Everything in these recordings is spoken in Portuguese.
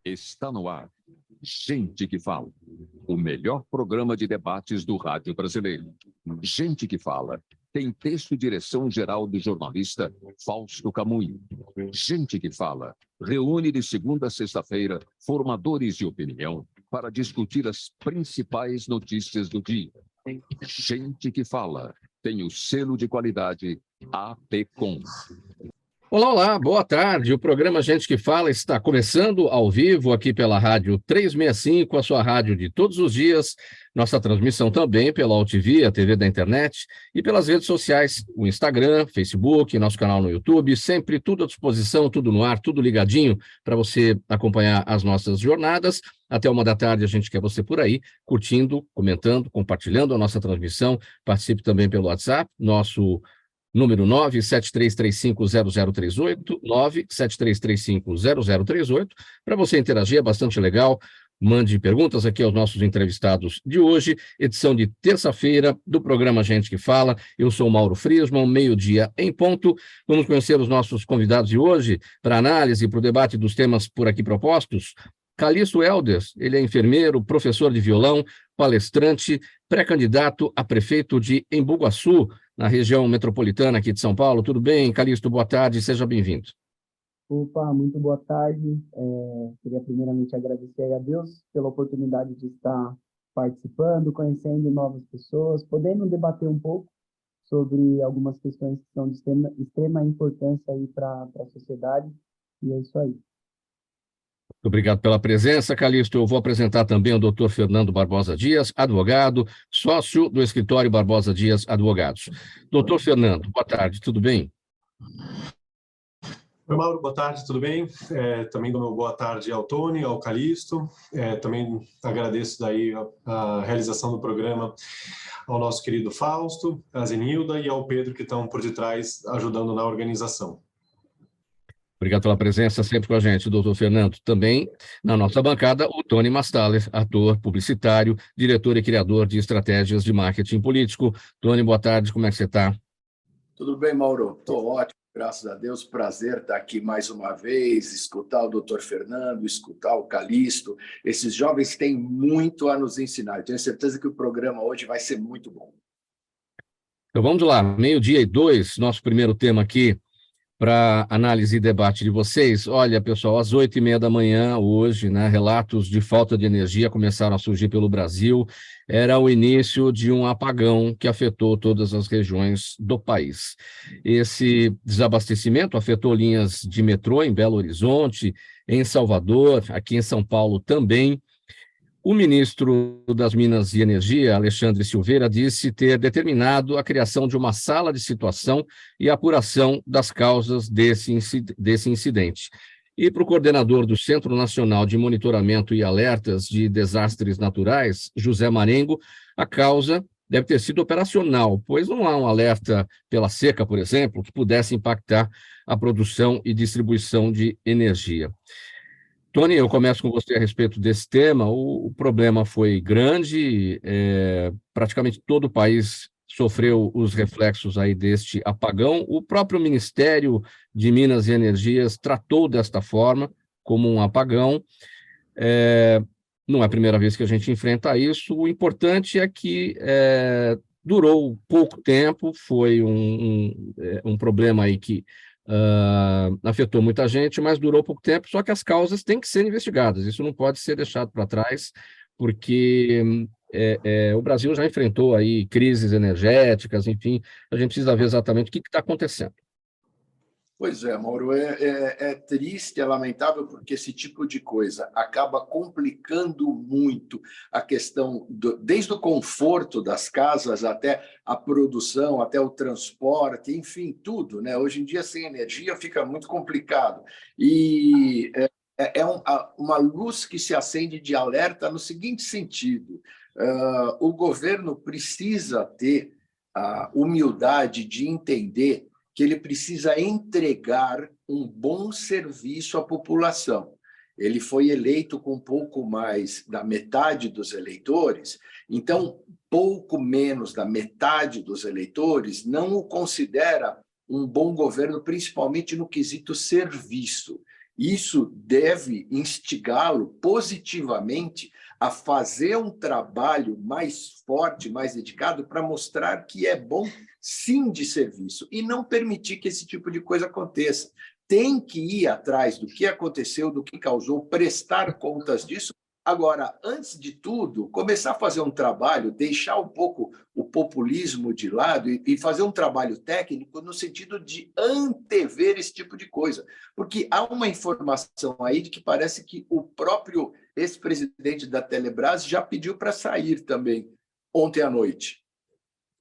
Está no ar. Gente que Fala. O melhor programa de debates do rádio brasileiro. Gente que Fala. Tem texto e direção geral do jornalista Fausto Camunho. Gente que Fala. Reúne de segunda a sexta-feira formadores de opinião para discutir as principais notícias do dia. Gente que Fala. Tem o selo de qualidade APCOM. Olá, olá, boa tarde. O programa Gente que Fala está começando ao vivo aqui pela Rádio 365, a sua rádio de todos os dias. Nossa transmissão também pela UTV, a TV da internet, e pelas redes sociais, o Instagram, Facebook, nosso canal no YouTube, sempre tudo à disposição, tudo no ar, tudo ligadinho para você acompanhar as nossas jornadas. Até 1 da tarde a gente quer você por aí, curtindo, comentando, compartilhando a nossa transmissão. Participe também pelo WhatsApp, nosso número 973350038, 973350038, para você interagir, é bastante legal. Mande perguntas aqui aos nossos entrevistados de hoje, edição de terça-feira do programa Gente que Fala. Eu sou o Mauro Friesman, meio-dia em ponto. Vamos conhecer os nossos convidados de hoje para análise, para o debate dos temas por aqui propostos. Calixto Elders, ele é enfermeiro, professor de violão, palestrante, pré-candidato a prefeito de Embu Guaçu, na região metropolitana aqui de São Paulo. Tudo bem, Calixto? Boa tarde, seja bem-vindo. Opa, muito boa tarde. Queria primeiramente agradecer a Deus pela oportunidade de estar participando, conhecendo novas pessoas, podendo debater um pouco sobre algumas questões que são de extrema importância aí para a sociedade, e é isso aí. Muito obrigado pela presença, Calixto. Eu vou apresentar também o doutor Fernando Barbosa Dias, advogado, sócio do escritório Barbosa Dias Advogados. Doutor Fernando, boa tarde, tudo bem? Oi, Mauro, boa tarde, tudo bem? Também dou uma boa tarde ao Tony, ao Calixto. Também agradeço daí a realização do programa ao nosso querido Fausto, a Zenilda e ao Pedro, que estão por detrás ajudando na organização. Obrigado pela presença sempre com a gente, doutor Fernando. Também na nossa bancada, o Tony Mastaler, ator, publicitário, diretor e criador de estratégias de marketing político. Tony, boa tarde, como é que você está? Tudo bem, Mauro? Estou ótimo, graças a Deus. Prazer estar aqui mais uma vez, escutar o doutor Fernando, escutar o Calixto. Esses jovens têm muito a nos ensinar. Eu tenho certeza que o programa hoje vai ser muito bom. Então vamos lá, 12:02, nosso primeiro tema aqui, para análise e debate de vocês. Olha, pessoal, às 8:30 da manhã, hoje, né, relatos de falta de energia começaram a surgir pelo Brasil. Era o início de um apagão que afetou todas as regiões do país. Esse desabastecimento afetou linhas de metrô em Belo Horizonte, em Salvador, aqui em São Paulo também. O ministro das Minas e Energia, Alexandre Silveira, disse ter determinado a criação de uma sala de situação e apuração das causas desse incidente. E para o coordenador do Centro Nacional de Monitoramento e Alertas de Desastres Naturais, José Marengo, a causa deve ter sido operacional, pois não há um alerta pela seca, por exemplo, que pudesse impactar a produção e distribuição de energia. Tony, eu começo com você a respeito desse tema. O problema foi grande, praticamente todo o país sofreu os reflexos aí deste apagão. O próprio Ministério de Minas e Energias tratou desta forma, como um apagão. Não é a primeira vez que a gente enfrenta isso. O importante é que durou pouco tempo, foi um problema aí que afetou muita gente, mas durou pouco tempo, só que as causas têm que ser investigadas, isso não pode ser deixado para trás, porque o Brasil já enfrentou aí crises energéticas, enfim, a gente precisa ver exatamente o que está acontecendo. Pois é, Mauro, é triste, é lamentável, porque esse tipo de coisa acaba complicando muito a questão, desde o conforto das casas até a produção, até o transporte, enfim, tudo, né? Hoje em dia, sem energia, fica muito complicado. E uma luz que se acende de alerta no seguinte sentido: o governo precisa ter a humildade de entender que ele precisa entregar um bom serviço à população. Ele foi eleito com pouco mais da metade dos eleitores, então, pouco menos da metade dos eleitores não o considera um bom governo, principalmente no quesito serviço. Isso deve instigá-lo positivamente a fazer um trabalho mais forte, mais dedicado, para mostrar que é bom, sim, de serviço, e não permitir que esse tipo de coisa aconteça. Tem que ir atrás do que aconteceu, do que causou, prestar contas disso. Agora, antes de tudo, começar a fazer um trabalho, deixar um pouco o populismo de lado e fazer um trabalho técnico no sentido de antever esse tipo de coisa. Porque há uma informação aí de que parece que o próprio ex-presidente da Telebrás já pediu para sair também ontem à noite.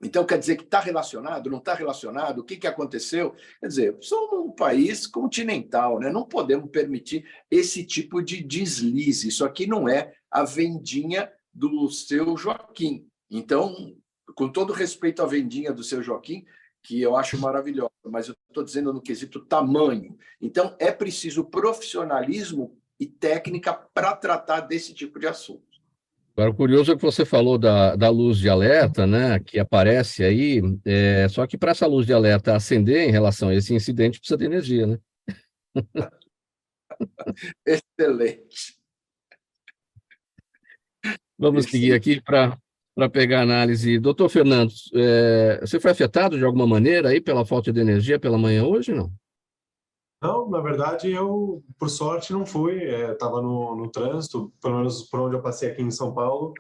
Então, quer dizer que está relacionado, não está relacionado? O que aconteceu? Quer dizer, somos um país continental, né? Não podemos permitir esse tipo de deslize. Isso aqui não é a vendinha do seu Joaquim. Então, com todo respeito à vendinha do seu Joaquim, que eu acho maravilhosa, mas eu estou dizendo no quesito tamanho. Então, é preciso profissionalismo e técnica para tratar desse tipo de assunto. Agora, o curioso é que você falou da luz de alerta, né, que aparece aí, só que para essa luz de alerta acender em relação a esse incidente precisa de energia, né? Excelente. Vamos seguir aqui para pegar a análise. Doutor Fernando, você foi afetado de alguma maneira aí pela falta de energia pela manhã hoje, não? Não, na verdade, eu, por sorte, não fui. Estava no trânsito, pelo menos por onde eu passei aqui em São Paulo,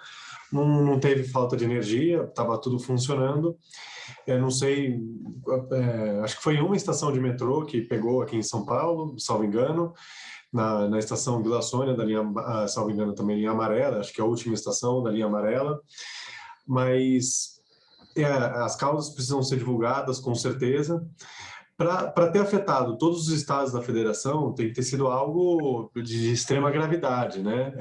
não teve falta de energia, estava tudo funcionando. Não sei, acho que foi uma estação de metrô que pegou aqui em São Paulo, salvo engano, na estação Vila Sônia, da linha, salvo engano, também linha amarela, acho que é a última estação da linha amarela. Mas as causas precisam ser divulgadas, com certeza. Para ter afetado todos os estados da federação, tem que ter sido algo de extrema gravidade, né?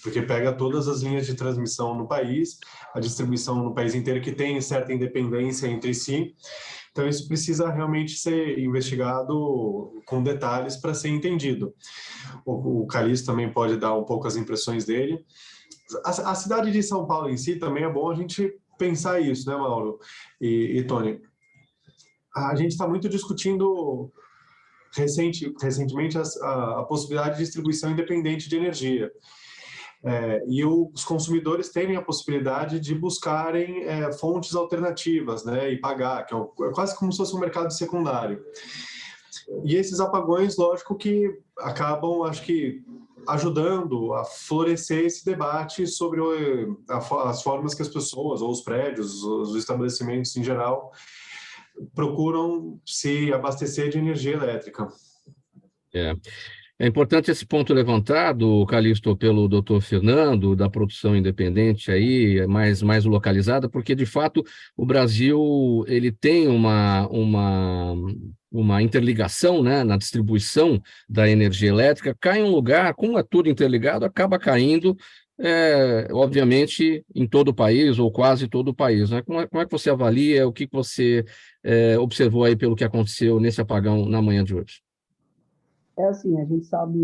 Porque pega todas as linhas de transmissão no país, a distribuição no país inteiro, que tem certa independência entre si. Então, isso precisa realmente ser investigado com detalhes para ser entendido. O Calixto também pode dar um pouco as impressões dele. A cidade de São Paulo em si também é bom a gente pensar isso, né, Mauro e Tony? A gente está muito discutindo recentemente a possibilidade de distribuição independente de energia. E os consumidores terem a possibilidade de buscarem fontes alternativas, né, e pagar, que é quase como se fosse um mercado secundário. E esses apagões, lógico que acabam, acho que, ajudando a florescer esse debate sobre as formas que as pessoas, ou os prédios, os estabelecimentos em geral, procuram se abastecer de energia elétrica. É importante esse ponto levantado, Calixto, pelo doutor Fernando, da produção independente aí, mais localizada, porque, de fato, o Brasil ele tem uma interligação, né, na distribuição da energia elétrica. Cai em um lugar, como é tudo interligado, acaba caindo, obviamente, em todo o país, ou quase todo o país, né? Como é que você avalia, o que você observou aí pelo que aconteceu nesse apagão na manhã de hoje? É assim, a gente sabe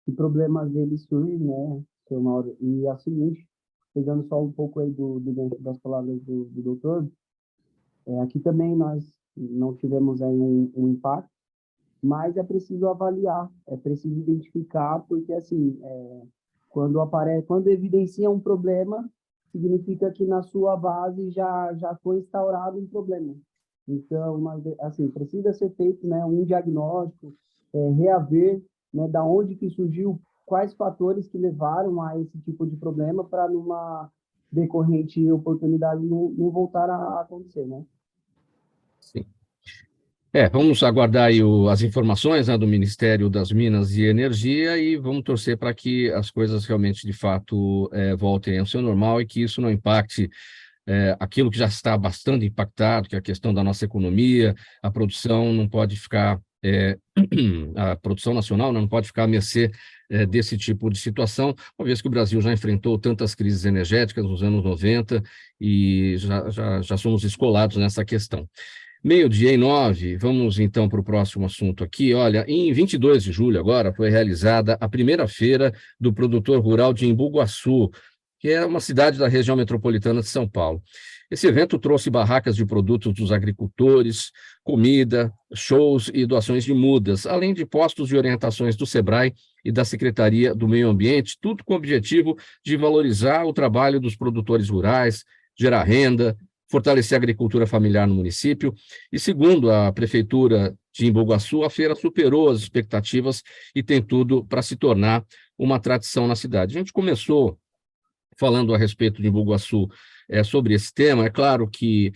que problemas eles surgem, né, seu Mauro? E é o seguinte, pegando só um pouco aí do gancho das palavras do doutor, aqui também nós não tivemos aí um impacto, mas é preciso avaliar, é preciso identificar, porque assim, quando evidencia um problema, significa que na sua base já foi instaurado um problema. Então, mas, assim, precisa ser feito, né, um diagnóstico, reaver, né, da onde que surgiu, quais fatores que levaram a esse tipo de problema, para numa decorrente oportunidade não voltar a acontecer, né? Sim. Vamos aguardar aí as informações, né, do Ministério das Minas e Energia e vamos torcer para que as coisas realmente, de fato, voltem ao seu normal e que isso não impacte aquilo que já está bastante impactado, que é a questão da nossa economia. A produção não pode ficar, a produção nacional não pode ficar à mercê desse tipo de situação, uma vez que o Brasil já enfrentou tantas crises energéticas nos anos 90 e já somos escolados nessa questão. 12:09, vamos então para o próximo assunto aqui. Olha, em 22 de julho agora foi realizada a primeira feira do produtor rural de Embu-Guaçu, que é uma cidade da região metropolitana de São Paulo. Esse evento trouxe barracas de produtos dos agricultores, comida, shows e doações de mudas, além de postos de orientações do SEBRAE e da Secretaria do Meio Ambiente, tudo com o objetivo de valorizar o trabalho dos produtores rurais, gerar renda, fortalecer a agricultura familiar no município. E, segundo a Prefeitura de Embu-Guaçu, a feira superou as expectativas e tem tudo para se tornar uma tradição na cidade. A gente começou falando a respeito de Embu-Guaçu sobre esse tema. É claro que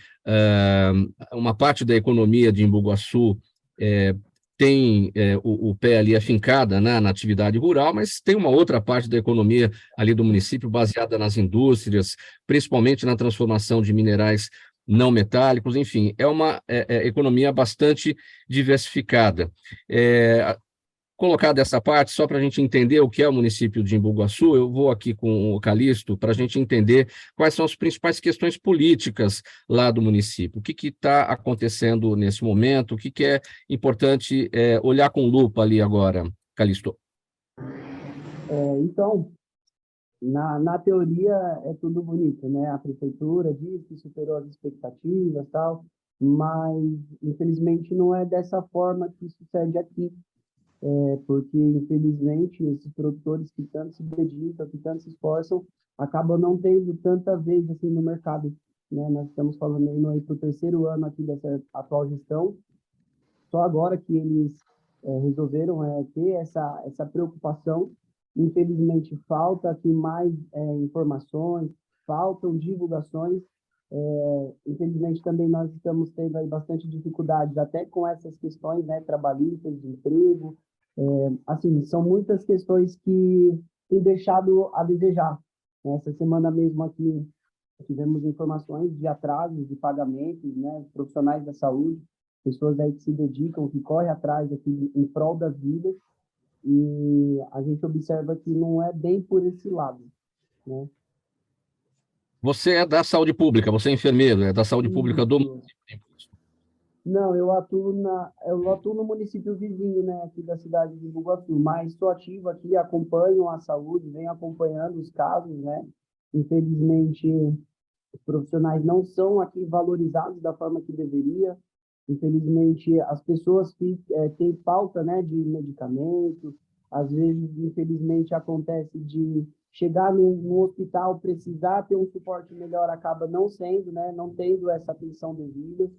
uma parte da economia de Embu-Guaçu tem o pé ali afincada, né, na atividade rural, mas tem uma outra parte da economia ali do município baseada nas indústrias, principalmente na transformação de minerais não metálicos. Enfim, é uma economia bastante diversificada. Colocada essa parte, só para a gente entender o que é o município de Embu-Guaçu, eu vou aqui com o Calixto para a gente entender quais são as principais questões políticas lá do município. O que está acontecendo nesse momento, o que é importante olhar com lupa ali agora, Calixto? Então, na teoria é tudo bonito, né? A prefeitura diz que superou as expectativas e tal, mas infelizmente não é dessa forma que sucede aqui. Porque, infelizmente, esses produtores que tanto se dedicam, que tanto se esforçam, acabam não tendo tanta vez assim, no mercado. Né? Nós estamos falando aí para o terceiro ano aqui dessa atual gestão, só agora que eles resolveram ter essa preocupação. Infelizmente, falta aqui mais informações, faltam divulgações. Infelizmente, também nós estamos tendo aí bastante dificuldades, até com essas questões, né, trabalhistas, de emprego. Assim, são muitas questões que têm deixado a desejar. Essa semana mesmo aqui tivemos informações de atrasos de pagamentos, né, profissionais da saúde, pessoas aí que se dedicam, que correm atrás aqui em prol das vidas, e a gente observa que não é bem por esse lado, né? Você é da saúde pública, você é enfermeiro, é da saúde pública do município. Não, eu atuo no município vizinho, né, aqui da cidade de Embu-Guaçu, mas estou ativo aqui, acompanho a saúde, venho acompanhando os casos, né? Infelizmente, os profissionais não são aqui valorizados da forma que deveria. Infelizmente, as pessoas têm falta, né, de medicamento. Às vezes, infelizmente, acontece de chegar no hospital, precisar ter um suporte melhor, acaba não sendo, né, não tendo essa atenção devida.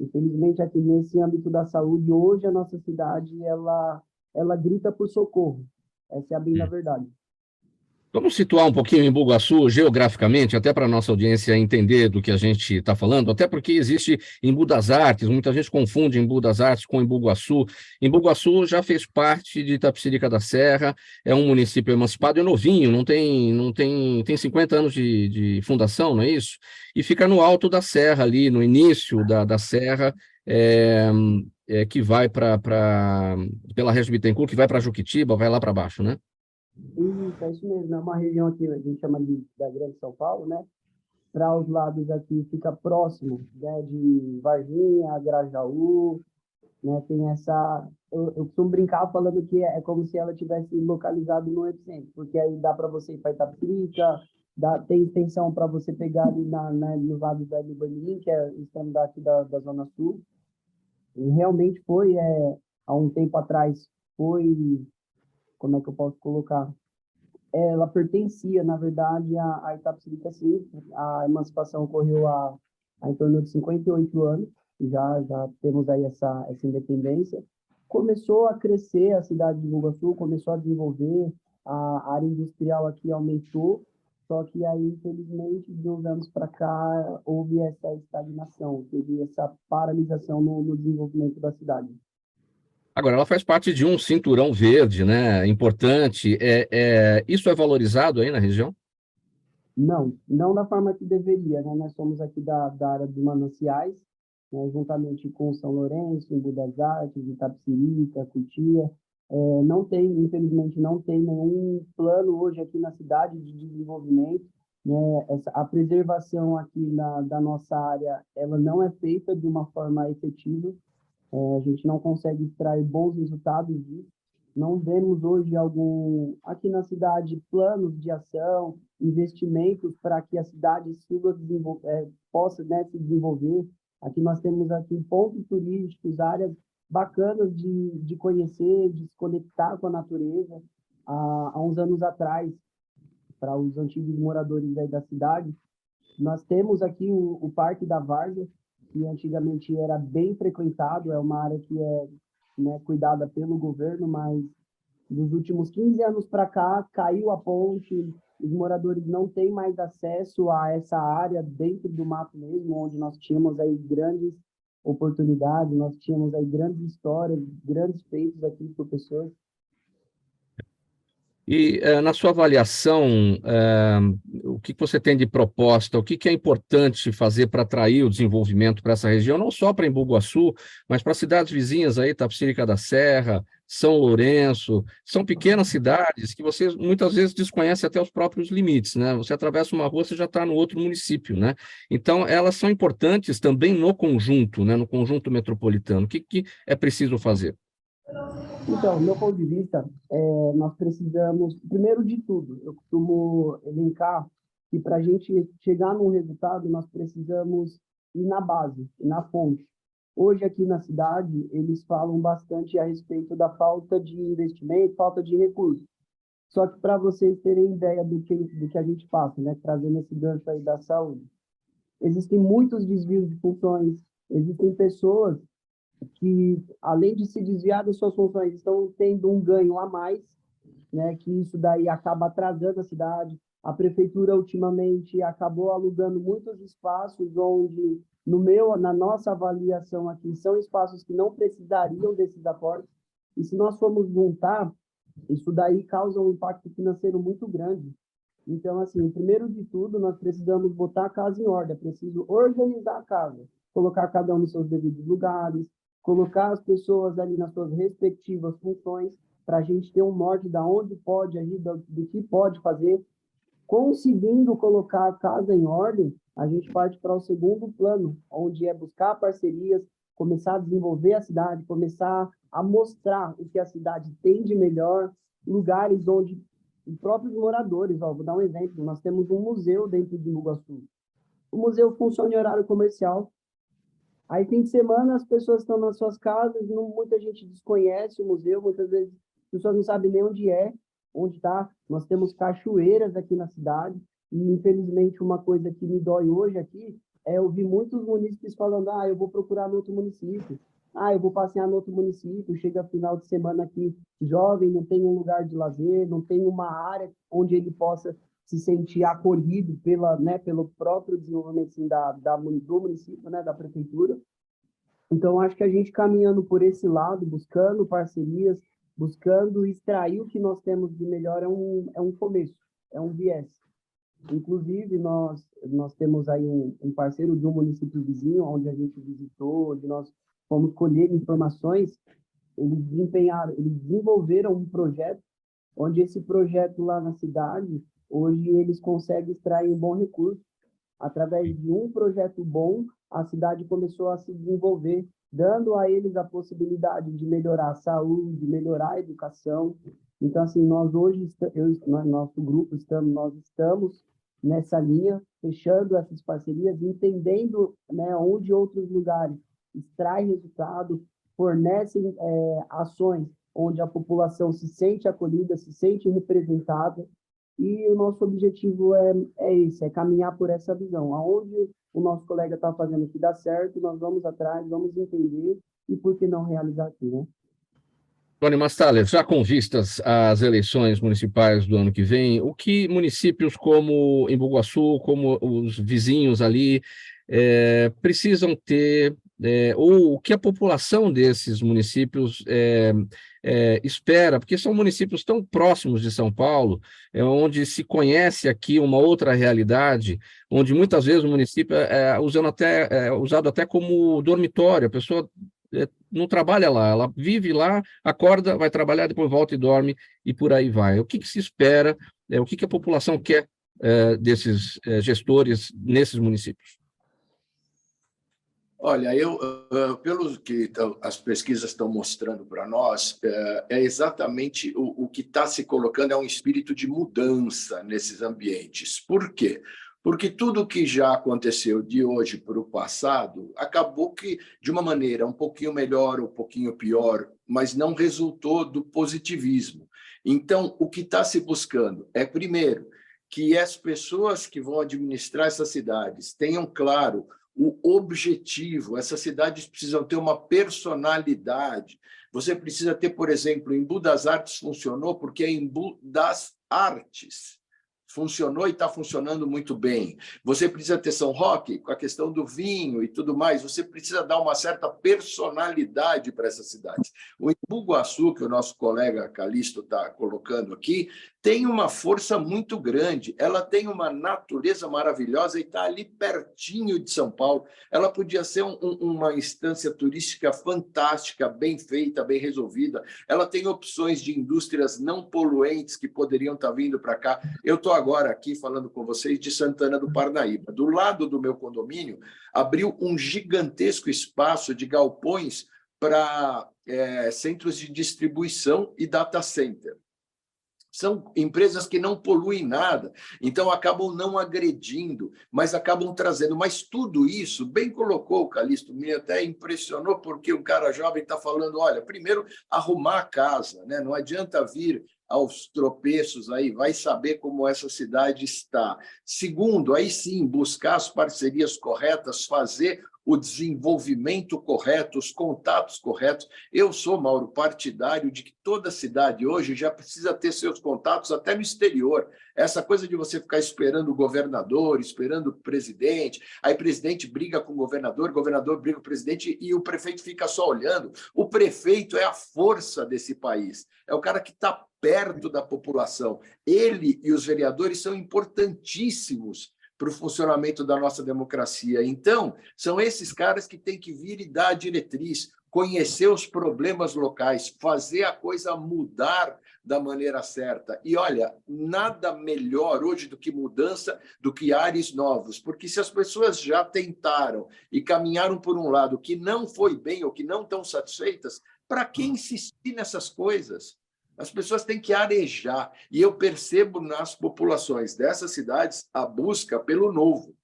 Infelizmente, aqui nesse âmbito da saúde, hoje a nossa cidade, ela grita por socorro. Essa é a bem da verdade. Vamos situar um pouquinho Embu-Guaçu geograficamente, até para a nossa audiência entender do que a gente está falando, até porque existe Embu das Artes, muita gente confunde Embu das Artes com Embu-Guaçu. Embu-Guaçu já fez parte de Itapecerica da Serra, é um município emancipado, é novinho, tem 50 anos de fundação, não é isso? E fica no alto da serra ali, no início da serra, que vai pela Regis Bittencourt, que vai para Juquitiba, vai lá para baixo, né? Isso, é isso mesmo. É uma região aqui, a gente chama da Grande São Paulo, né? Para os lados aqui, fica próximo, né, de Varginha, Grajaú, né? Tem essa... Eu costumo brincar falando que é como se ela tivesse localizado no epicentro, porque aí dá para você ir para Itapecerica, tem extensão para você pegar ali no lado da Libanim, que é o extremo daqui da Zona Sul. E realmente foi, há um tempo atrás, como é que eu posso colocar? Ela pertencia, na verdade, à Itapecerica, sim. A emancipação ocorreu há em torno de 58 anos, já temos aí essa independência. Começou a crescer a cidade de Embu-Guaçu, começou a desenvolver, a área industrial aqui aumentou, só que aí, infelizmente, de uns anos para cá, houve essa estagnação, teve essa paralisação no desenvolvimento da cidade. Agora, ela faz parte de um cinturão verde, né? Importante. Isso é valorizado aí na região? Não da forma que deveria, né? Nós somos aqui da área dos mananciais, né? Juntamente com São Lourenço, Embu das Artes, Itapecerica, Cutia. Infelizmente, não tem nenhum plano hoje aqui na cidade de desenvolvimento, né? A preservação aqui da nossa área, ela não é feita de uma forma efetiva. A gente não consegue extrair bons resultados disso. não vemos hoje aqui na cidade, planos de ação, investimentos para que a cidade possa, né, se desenvolver. Aqui nós temos aqui pontos turísticos, áreas bacanas de conhecer, de se conectar com a natureza. Há uns anos atrás, para os antigos moradores aí da cidade, nós temos aqui o Parque da Várzea, que antigamente era bem frequentado, é uma área que é, né, cuidada pelo governo, mas nos últimos 15 anos para cá, caiu a ponte, os moradores não têm mais acesso a essa área dentro do mato mesmo, onde nós tínhamos aí grandes oportunidades, nós tínhamos aí grandes histórias, grandes feitos aqui por pessoas. E na sua avaliação, o que você tem de proposta, o que é importante fazer para atrair o desenvolvimento para essa região, não só para Embu-Guaçu, mas para cidades vizinhas aí, Tapecerica da Serra, São Lourenço, são pequenas cidades que você muitas vezes desconhece até os próprios limites, né? Você atravessa uma rua, você já está no outro município, né? Então, elas são importantes também no conjunto, né? No conjunto metropolitano. O que é preciso fazer? Então, do meu ponto de vista, nós precisamos, primeiro de tudo, eu costumo elencar que para a gente chegar num resultado, nós precisamos ir na base, na fonte. Hoje, aqui na cidade, eles falam bastante a respeito da falta de investimento, falta de recursos. Só que para vocês terem ideia do que a gente passa, né, trazendo esse gancho aí da saúde, existem muitos desvios de funções, existem pessoas que, além de se desviar das suas funções, estão tendo um ganho a mais, né, que isso daí acaba atrasando a cidade. A prefeitura, ultimamente, acabou alugando muitos espaços onde, na nossa avaliação aqui, são espaços que não precisariam desses aportes. E se nós formos juntar, isso daí causa um impacto financeiro muito grande. Então, assim, primeiro de tudo, nós precisamos botar a casa em ordem, é preciso organizar a casa, colocar cada um nos seus devidos lugares, colocar as pessoas ali nas suas respectivas funções, para a gente ter um norte de onde pode agir, do que pode fazer. Conseguindo colocar a casa em ordem, a gente parte para o segundo plano, onde é buscar parcerias, começar a desenvolver a cidade, começar a mostrar o que a cidade tem de melhor, lugares onde os próprios moradores, vou dar um exemplo, nós temos um museu dentro de Embu-Guaçu. O museu funciona em horário comercial. Aí, fim de semana, as pessoas estão nas suas casas, muita gente desconhece o museu, muitas vezes as pessoas não sabem nem onde está. Nós temos cachoeiras aqui na cidade, e, infelizmente, uma coisa que me dói hoje aqui é ouvir muitos munícipes falando, eu vou procurar no outro município, eu vou passear no outro município, chega final de semana aqui, jovem, não tem um lugar de lazer, não tem uma área onde ele possa se sentir acolhido pelo próprio desenvolvimento assim, do município, né, da prefeitura. Então, acho que a gente caminhando por esse lado, buscando parcerias, buscando extrair o que nós temos de melhor, é um começo, é um viés. Inclusive, nós temos aí um parceiro de um município vizinho, onde a gente visitou, onde nós fomos colher informações. Eles desenvolveram um projeto, onde esse projeto lá na cidade, hoje eles conseguem extrair um bom recurso. Através de um projeto bom, a cidade começou a se desenvolver, dando a eles a possibilidade de melhorar a saúde, melhorar a educação. Então, assim, nós hoje, nosso grupo, nós estamos nessa linha, fechando essas parcerias, entendendo, né, onde outros lugares extraem resultado, fornecem ações onde a população se sente acolhida, se sente representada, e o nosso objetivo é esse, é caminhar por essa visão. Aonde o nosso colega está fazendo que dá certo, nós vamos atrás, vamos entender, e por que não realizar aqui, né? Tony Mastaler, já com vistas às eleições municipais do ano que vem, o que municípios como Embu-Guaçu, como os vizinhos ali, precisam ter, ou o que a população desses municípios espera, porque são municípios tão próximos de São Paulo, onde se conhece aqui uma outra realidade, onde muitas vezes o município é usado até como dormitório, a pessoa não trabalha lá, ela vive lá, acorda, vai trabalhar, depois volta e dorme, e por aí vai. O que se espera, o que a população quer desses gestores nesses municípios? Olha, pelo que as pesquisas estão mostrando para nós, é exatamente o que está se colocando é um espírito de mudança nesses ambientes. Por quê? Porque tudo que já aconteceu de hoje para o passado acabou que, de uma maneira um pouquinho melhor, um pouquinho pior, mas não resultou do positivismo. Então, o que está se buscando é, primeiro, que as pessoas que vão administrar essas cidades tenham claro o objetivo. Essas cidades precisam ter uma personalidade. Você precisa ter, por exemplo, Embu das Artes funcionou porque é Embu das Artes. Funcionou e está funcionando muito bem. Você precisa ter São Roque, com a questão do vinho e tudo mais, você precisa dar uma certa personalidade para essas cidades. O Embu Guaçu, que o nosso colega Calixto está colocando aqui, tem uma força muito grande, ela tem uma natureza maravilhosa e está ali pertinho de São Paulo. Ela podia ser uma instância turística fantástica, bem feita, bem resolvida. Ela tem opções de indústrias não poluentes que poderiam estar vindo para cá. Eu estou agora aqui falando com vocês de Santana do Parnaíba. Do lado do meu condomínio, abriu um gigantesco espaço de galpões para centros de distribuição e data center. São empresas que não poluem nada, então acabam não agredindo, mas acabam trazendo. Mas tudo isso, bem colocou o Calixto, me até impressionou, porque um cara jovem está falando, olha, primeiro, arrumar a casa, né? Não adianta vir aos tropeços aí, vai saber como essa cidade está. Segundo, aí sim, buscar as parcerias corretas, fazer o desenvolvimento correto, os contatos corretos. Eu sou, Mauro, partidário de que toda cidade hoje já precisa ter seus contatos até no exterior. Essa coisa de você ficar esperando o governador, esperando o presidente, aí o presidente briga com o governador briga com o presidente e o prefeito fica só olhando. O prefeito é a força desse país, é o cara que está perto da população. Ele e os vereadores são importantíssimos para o funcionamento da nossa democracia. Então, são esses caras que têm que vir e dar a diretriz, conhecer os problemas locais, fazer a coisa mudar da maneira certa. E, olha, nada melhor hoje do que mudança, do que ares novos, porque se as pessoas já tentaram e caminharam por um lado que não foi bem ou que não estão satisfeitas, para que insistir nessas coisas? As pessoas têm que arejar. E eu percebo nas populações dessas cidades a busca pelo novo.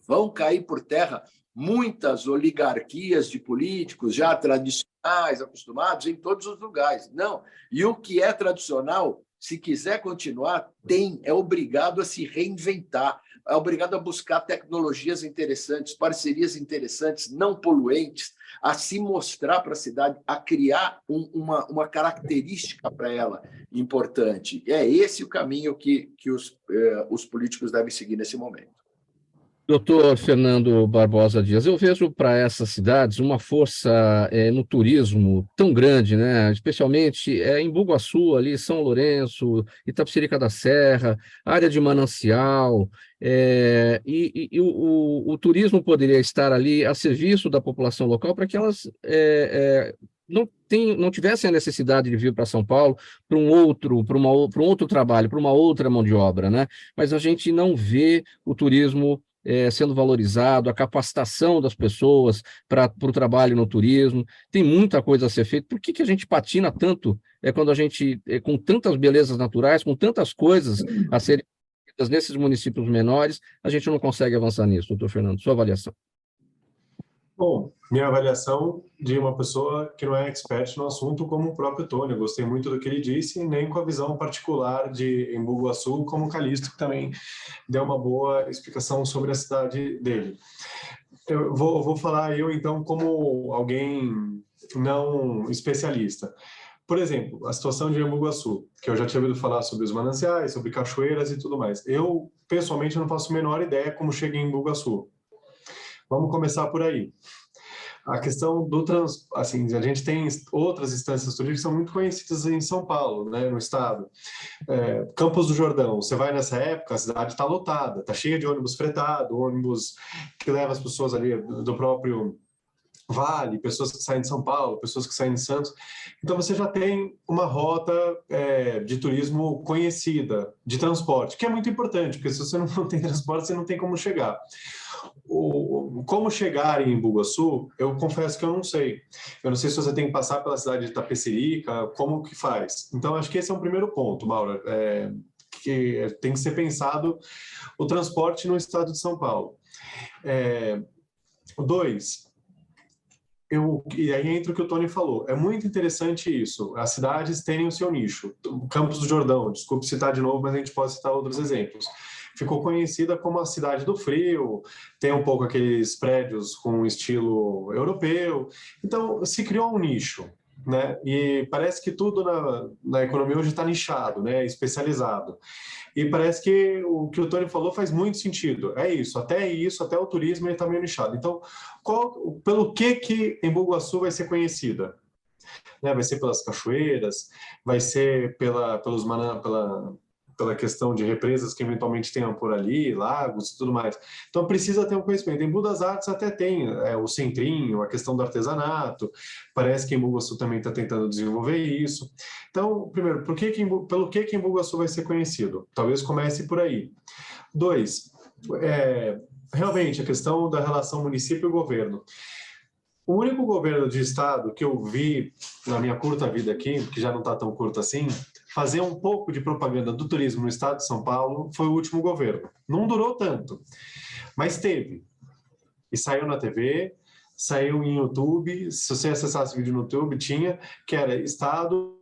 Vão cair por terra muitas oligarquias de políticos já tradicionais, acostumados em todos os lugares. Não. E o que é tradicional, se quiser continuar, é obrigado a se reinventar, é obrigado a buscar tecnologias interessantes, parcerias interessantes, não poluentes, a se mostrar para a cidade, a criar uma característica para ela importante. É esse o caminho que os políticos devem seguir nesse momento. Doutor Fernando Barbosa Dias, eu vejo para essas cidades uma força no turismo tão grande, né? Especialmente em Embu Guaçu, ali, São Lourenço, Itapecerica da Serra, área de Manancial, o turismo poderia estar ali a serviço da população local para que elas não tivessem a necessidade de vir para São Paulo para um outro trabalho, para uma outra mão de obra, né? Mas a gente não vê o turismo sendo valorizado, a capacitação das pessoas para o trabalho no turismo. Tem muita coisa a ser feita. Por que a gente patina tanto quando a gente, com tantas belezas naturais, com tantas coisas a serem feitas nesses municípios menores, a gente não consegue avançar nisso, doutor Fernando? Sua avaliação. Bom, minha avaliação de uma pessoa que não é expert no assunto, como o próprio Tony. Eu gostei muito do que ele disse, nem com a visão particular de Embu Guaçu, como o Calixto, que também deu uma boa explicação sobre a cidade dele. Eu vou falar então, como alguém não especialista. Por exemplo, a situação de Embu Guaçu, que eu já tinha ouvido falar sobre os mananciais, sobre cachoeiras e tudo mais. Eu, pessoalmente, não faço a menor ideia como cheguei em Embu Guaçu. Vamos começar por aí. A questão do assim, a gente tem outras instâncias turísticas que são muito conhecidas em São Paulo, né, no estado. Campos do Jordão, você vai nessa época, a cidade está lotada, está cheia de ônibus fretado, ônibus que leva as pessoas ali do próprio Vale, pessoas que saem de São Paulo, pessoas que saem de Santos. Então, você já tem uma rota de turismo conhecida, de transporte, que é muito importante, porque se você não tem transporte, você não tem como chegar. Como chegar em Embu-Guaçu, eu confesso que eu não sei. Eu não sei se você tem que passar pela cidade de Itapecerica, como que faz. Então, acho que esse é um primeiro ponto, Maura, que tem que ser pensado o transporte no estado de São Paulo. Dois, e aí entra o que o Tony falou, é muito interessante isso, as cidades terem o seu nicho. Campos do Jordão, desculpe citar de novo, mas a gente pode citar outros exemplos. Ficou conhecida como a cidade do frio, tem um pouco aqueles prédios com estilo europeu, então se criou um nicho, né? E parece que tudo na economia hoje está nichado, né? Especializado. E parece que o que o Tony falou faz muito sentido. É isso, até o turismo está meio nichado. Então, pelo que Embu-Guaçu vai ser conhecida? Né? Vai ser pelas cachoeiras, vai ser pela questão de represas que eventualmente tenham por ali, lagos e tudo mais. Então precisa ter um conhecimento. Em Embu das Artes até tem o centrinho, a questão do artesanato, parece que Embu-Guaçu também está tentando desenvolver isso. Então, primeiro, pelo que Embu-Guaçu vai ser conhecido? Talvez comece por aí. 2, realmente a questão da relação município e governo. O único governo de estado que eu vi na minha curta vida aqui, que já não está tão curta assim, fazer um pouco de propaganda do turismo no estado de São Paulo foi o último governo. Não durou tanto, mas teve. E saiu na TV, saiu em YouTube. Se você acessasse o vídeo no YouTube, tinha, que era estado...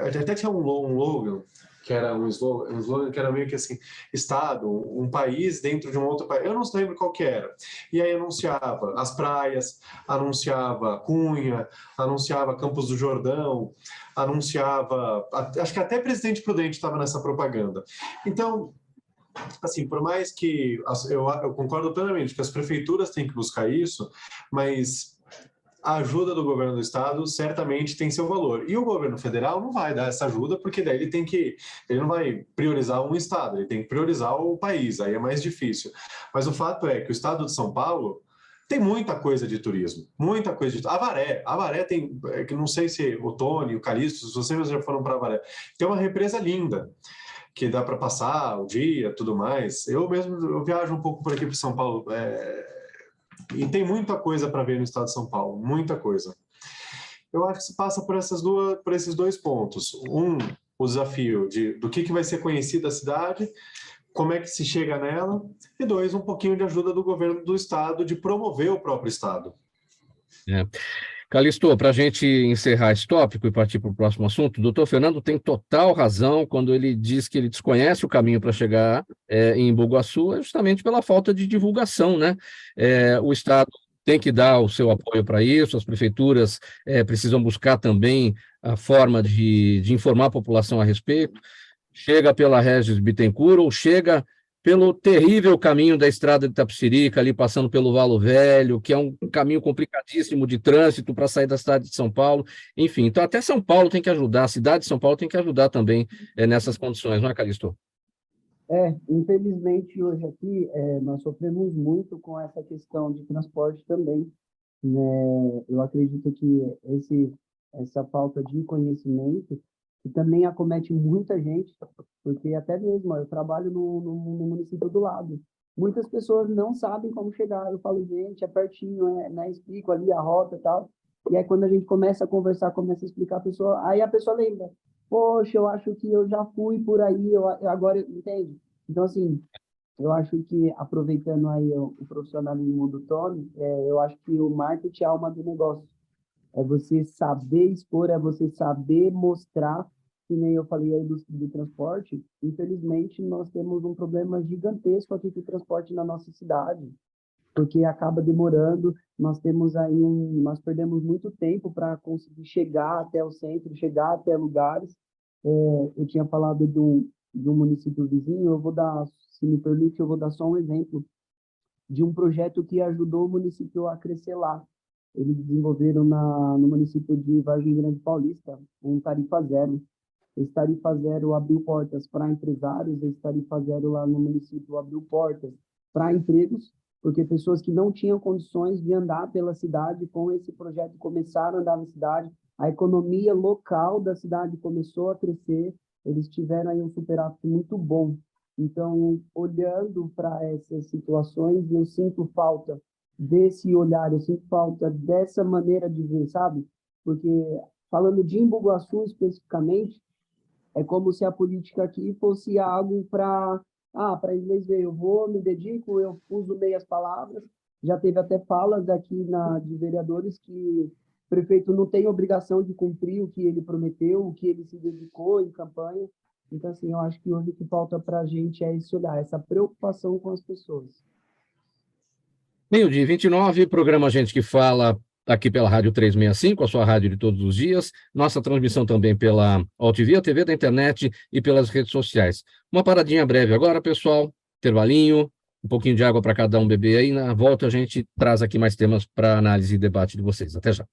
Até tinha um slogan, que era um slogan que era meio que assim, estado, um país dentro de um outro país. Eu não lembro qual que era. E aí anunciava as praias, anunciava Cunha, anunciava Campos do Jordão, anunciava... Acho que até Presidente Prudente estava nessa propaganda. Então, assim, por mais que... Eu concordo plenamente que as prefeituras têm que buscar isso, mas... a ajuda do governo do estado certamente tem seu valor. E o governo federal não vai dar essa ajuda, porque daí ele não vai priorizar um estado, ele tem que priorizar o país, aí é mais difícil. Mas o fato é que o estado de São Paulo tem muita coisa de turismo, muita coisa de... Avaré tem, que não sei se o Tony, o Calixto, se vocês já foram para Avaré, tem uma represa linda, que dá para passar o dia, tudo mais. Eu viajo um pouco por aqui para São Paulo, e tem muita coisa para ver no estado de São Paulo, muita coisa. Eu acho que se passa por esses dois pontos. O desafio do que vai ser conhecida a cidade, como é que se chega nela, e 2, um pouquinho de ajuda do governo do estado de promover o próprio estado. Calixto, para a gente encerrar esse tópico e partir para o próximo assunto, o doutor Fernando tem total razão quando ele diz que ele desconhece o caminho para chegar em Embu-Guaçu, justamente pela falta de divulgação, né? O Estado tem que dar o seu apoio para isso, as prefeituras precisam buscar também a forma de informar a população a respeito. Chega pela Regis Bittencourt ou chega pelo terrível caminho da estrada de Itapecerica, ali passando pelo Valo Velho, que é um caminho complicadíssimo de trânsito para sair da cidade de São Paulo. Enfim, então até São Paulo tem que ajudar, a cidade de São Paulo tem que ajudar também nessas condições, não é, Calixto? Infelizmente, hoje aqui, nós sofremos muito com essa questão de transporte também, né? Eu acredito que essa falta de conhecimento que também acomete muita gente, porque até mesmo eu trabalho no município do lado. Muitas pessoas não sabem como chegar. Eu falo, gente, é pertinho, né? Explico ali a rota e tal. E aí, quando a gente começa a conversar, começa a explicar a pessoa, aí a pessoa lembra. Poxa, eu acho que eu já fui por aí, agora, entende? Então, assim, eu acho que, aproveitando aí o profissionalismo do Tony, eu acho que o marketing é a alma do negócio. É você saber expor, é você saber mostrar, que nem eu falei aí do transporte. Infelizmente, nós temos um problema gigantesco aqui com o transporte na nossa cidade, porque acaba demorando, nós perdemos muito tempo para conseguir chegar até o centro, chegar até lugares. Eu tinha falado de um município vizinho, se me permite, eu vou dar só um exemplo de um projeto que ajudou o município a crescer lá. Eles desenvolveram no município de Vargem Grande Paulista um tarifa zero. Esse tarifa zero abriu portas para empresários, esse tarifa zero lá no município abriu portas para empregos, porque pessoas que não tinham condições de andar pela cidade com esse projeto começaram a andar na cidade, a economia local da cidade começou a crescer, eles tiveram aí um superávit muito bom. Então, olhando para essas situações, eu sinto falta desse olhar, eu sinto falta dessa maneira de ver, sabe? Porque, falando de Embu Guaçu especificamente, é como se a política aqui fosse algo para inglês ver, eu vou, me dedico, eu uso meias palavras. Já teve até falas aqui de vereadores que o prefeito não tem obrigação de cumprir o que ele prometeu, o que ele se dedicou em campanha. Então, assim, eu acho que hoje o que falta para a gente é esse olhar, essa preocupação com as pessoas. Meio-dia 29, programa Gente que Fala, aqui pela Rádio 365, a sua rádio de todos os dias. Nossa transmissão também pela Altivia, TV da internet e pelas redes sociais. Uma paradinha breve agora, pessoal. Intervalinho, um pouquinho de água para cada um beber aí. Na volta a gente traz aqui mais temas para análise e debate de vocês. Até já.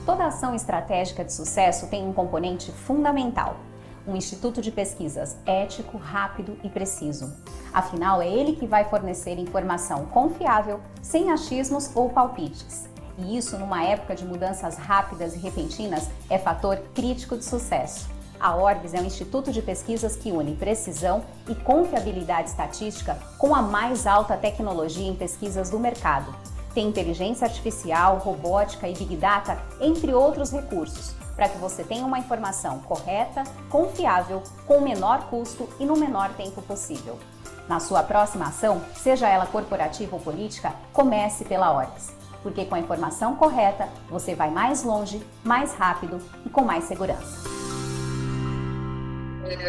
Toda ação estratégica de sucesso tem um componente fundamental: um instituto de pesquisas ético, rápido e preciso. Afinal, é ele que vai fornecer informação confiável, sem achismos ou palpites. E isso, numa época de mudanças rápidas e repentinas, é fator crítico de sucesso. A Orbis é um instituto de pesquisas que une precisão e confiabilidade estatística com a mais alta tecnologia em pesquisas do mercado. Tem inteligência artificial, robótica e Big Data, entre outros recursos, para que você tenha uma informação correta, confiável, com o menor custo e no menor tempo possível. Na sua próxima ação, seja ela corporativa ou política, comece pela Orbis, porque com a informação correta, você vai mais longe, mais rápido e com mais segurança.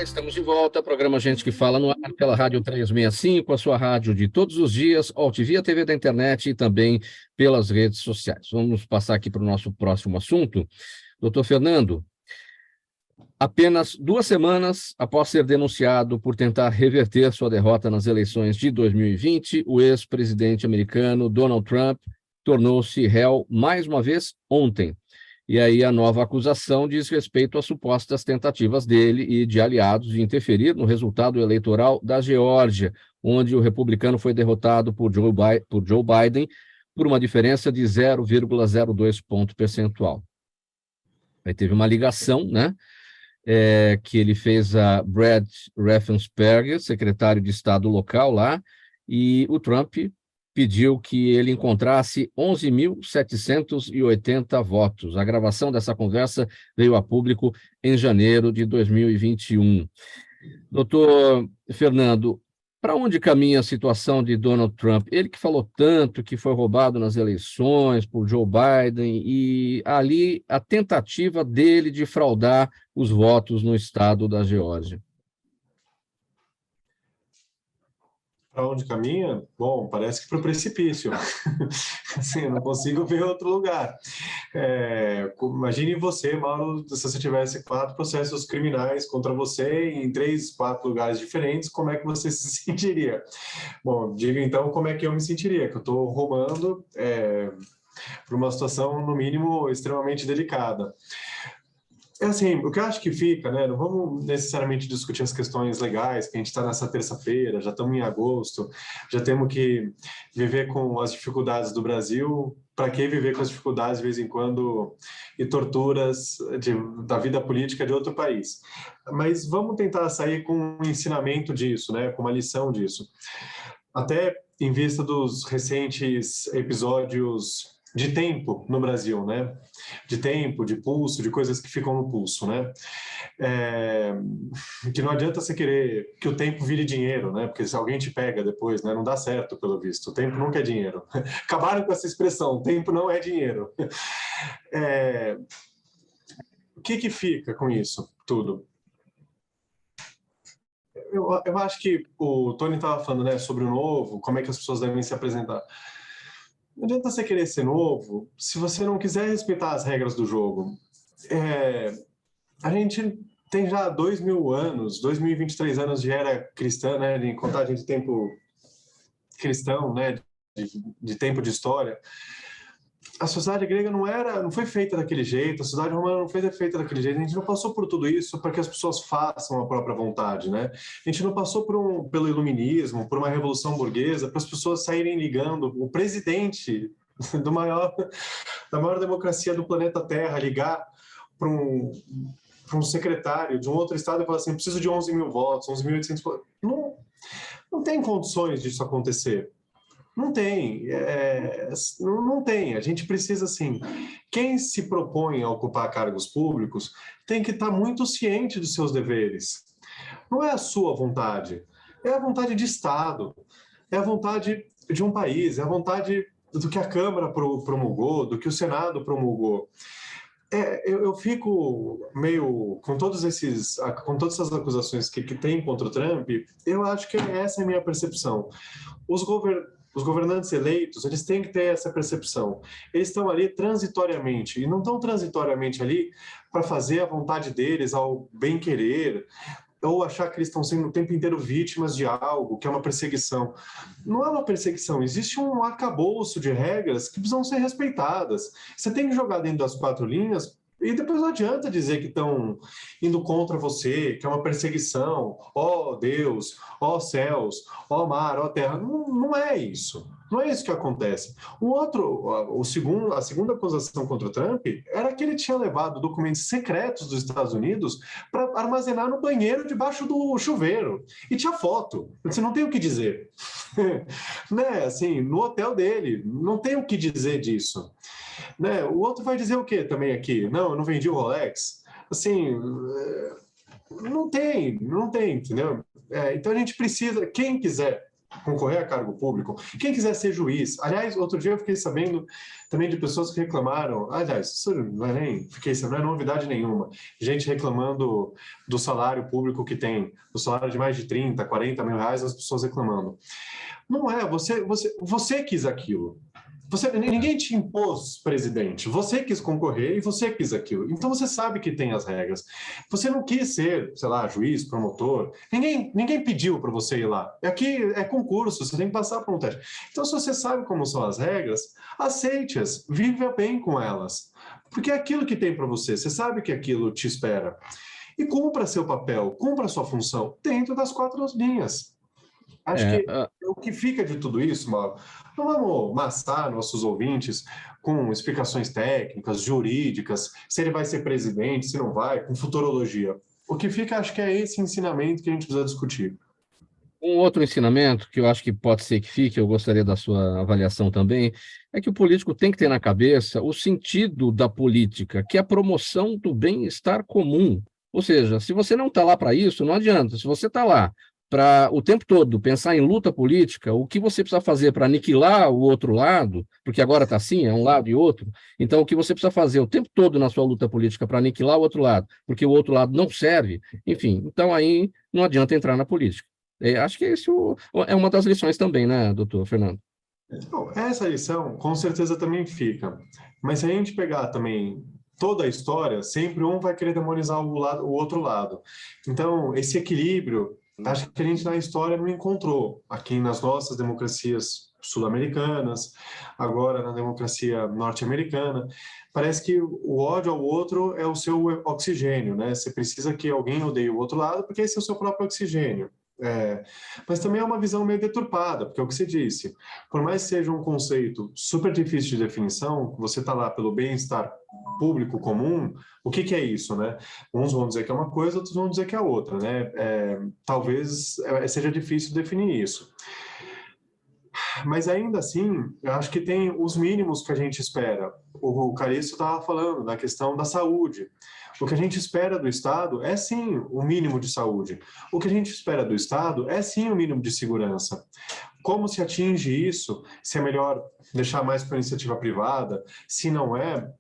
Estamos de volta, programa Gente que Fala no ar pela Rádio 365, a sua rádio de todos os dias, Altivia, TV da internet e também pelas redes sociais. Vamos passar aqui para o nosso próximo assunto. Doutor Fernando, apenas 2 semanas após ser denunciado por tentar reverter sua derrota nas eleições de 2020, o ex-presidente americano Donald Trump tornou-se réu mais uma vez ontem. E aí a nova acusação diz respeito às supostas tentativas dele e de aliados de interferir no resultado eleitoral da Geórgia, onde o republicano foi derrotado por Joe Biden por uma diferença de 0,02 ponto percentual. Aí teve uma ligação, né, que ele fez a Brad Raffensperger, secretário de Estado local lá, e o Trump pediu que ele encontrasse 11.780 votos. A gravação dessa conversa veio a público em janeiro de 2021. Doutor Fernando, para onde caminha a situação de Donald Trump? Ele que falou tanto que foi roubado nas eleições por Joe Biden e ali a tentativa dele de fraudar os votos no estado da Geórgia. Para onde caminha? Bom, parece que para o precipício. Assim, eu não consigo ver outro lugar. Imagine você, Mauro, se você tivesse 4 processos criminais contra você em 3, 4 lugares diferentes, como é que você se sentiria? Bom, diga então como é que eu me sentiria, que eu estou rumando para uma situação, no mínimo, extremamente delicada. Assim, o que eu acho que fica, né? Não vamos necessariamente discutir as questões legais, que a gente está nessa terça-feira, já estamos em agosto, já temos que viver com as dificuldades do Brasil. Para que viver com as dificuldades de vez em quando e torturas da vida política de outro país? Mas vamos tentar sair com um ensinamento disso, né? Com uma lição disso. Até em vista dos recentes episódios de tempo no Brasil, né? De tempo, de pulso, de coisas que ficam no pulso, né? Que não adianta você querer que o tempo vire dinheiro, né? Porque se alguém te pega depois, né? Não dá certo, pelo visto. O tempo nunca é dinheiro. Acabaram com essa expressão, tempo não é dinheiro. O que fica com isso tudo? Eu acho que o Tony estava falando, né, sobre o novo, como é que as pessoas devem se apresentar. Não adianta você querer ser novo se você não quiser respeitar as regras do jogo. A gente tem já 2.000 anos, 2.023 anos de era cristã, né, de contagem de tempo cristão, né, de tempo de história. a sociedade grega não foi feita daquele jeito, a sociedade romana não foi feita daquele jeito, a gente não passou por tudo isso para que as pessoas façam a própria vontade, né? A gente não passou pelo iluminismo, por uma revolução burguesa, para as pessoas saírem ligando o presidente da maior democracia do planeta Terra, ligar para um secretário de um outro estado e falar assim, preciso de 11 mil votos, 11.800 votos. Não tem condições disso acontecer. Não tem, não tem. A gente precisa, assim, quem se propõe a ocupar cargos públicos tem que estar muito ciente dos seus deveres. Não é a sua vontade, é a vontade de Estado, é a vontade de um país, é a vontade do que a Câmara promulgou, do que o Senado promulgou. Eu fico meio com todas essas acusações que tem contra o Trump. Eu acho que essa é a minha percepção. Os governantes eleitos, eles têm que ter essa percepção. Eles estão ali transitoriamente, e não estão transitoriamente ali para fazer a vontade deles ao bem-querer, ou achar que eles estão sendo o tempo inteiro vítimas de algo, que é uma perseguição. Não é uma perseguição, existe um arcabouço de regras que precisam ser respeitadas. Você tem que jogar dentro das 4 linhas, e depois não adianta dizer que estão indo contra você, que é uma perseguição, ó Deus, ó céus, ó mar, ó terra. Não é isso. Não é isso que acontece. A segunda acusação contra o Trump era que ele tinha levado documentos secretos dos Estados Unidos para armazenar no banheiro debaixo do chuveiro. E tinha foto. Você não tem o que dizer. Né? Assim, no hotel dele, não tem o que dizer disso. Né? O outro vai dizer o quê também aqui? Não, eu não vendi o Rolex. Assim, não tem, entendeu? Então a gente precisa, quem quiser concorrer a cargo público, quem quiser ser juiz. Aliás, outro dia eu fiquei sabendo também de pessoas que reclamaram, aliás, isso não é novidade nenhuma, gente reclamando do salário público que tem, do salário de mais de 30, 40 mil reais, as pessoas reclamando. Não é, você quis aquilo. Ninguém te impôs, presidente. Você quis concorrer e você quis aquilo. Então você sabe que tem as regras. Você não quis ser, sei lá, juiz, promotor. Ninguém pediu para você ir lá. Aqui é concurso, você tem que passar por um teste. Então, se você sabe como são as regras, aceite-as, viva bem com elas. Porque é aquilo que tem para você. Você sabe que aquilo te espera. E cumpra seu papel, cumpra sua função dentro das 4 linhas. Acho que o que fica de tudo isso, Mauro, não vamos maçar nossos ouvintes com explicações técnicas, jurídicas, se ele vai ser presidente, se não vai, com futurologia. O que fica, acho que é esse ensinamento que a gente precisa discutir. Um outro ensinamento que eu acho que pode ser que fique, eu gostaria da sua avaliação também, é que o político tem que ter na cabeça o sentido da política, que é a promoção do bem-estar comum. Ou seja, se você não está lá para isso, não adianta. Se você está lá para o tempo todo pensar em luta política, o que você precisa fazer para aniquilar o outro lado, porque agora está assim, é um lado e outro, então o que você precisa fazer o tempo todo na sua luta política para aniquilar o outro lado, porque o outro lado não serve, enfim, então aí não adianta entrar na política. Acho que isso é uma das lições também, né, doutor Fernando? Essa lição, com certeza, também fica. Mas se a gente pegar também toda a história, sempre um vai querer demonizar o outro lado. Então, esse equilíbrio, acho que a gente na história não encontrou. Aqui nas nossas democracias sul-americanas, agora na democracia norte-americana, parece que o ódio ao outro é o seu oxigênio, né? Você precisa que alguém odeie o outro lado, porque esse é o seu próprio oxigênio. Mas também é uma visão meio deturpada, porque é o que você disse, por mais que seja um conceito super difícil de definição, você está lá pelo bem-estar público comum, o que é isso, né? Uns vão dizer que é uma coisa, outros vão dizer que é outra, né? Talvez seja difícil definir isso. Mas ainda assim, eu acho que tem os mínimos que a gente espera. O Calixto estava falando da questão da saúde. O que a gente espera do Estado é sim o mínimo de saúde. O que a gente espera do Estado é sim o mínimo de segurança. Como se atinge isso? Se é melhor deixar mais para a iniciativa privada? Se não é?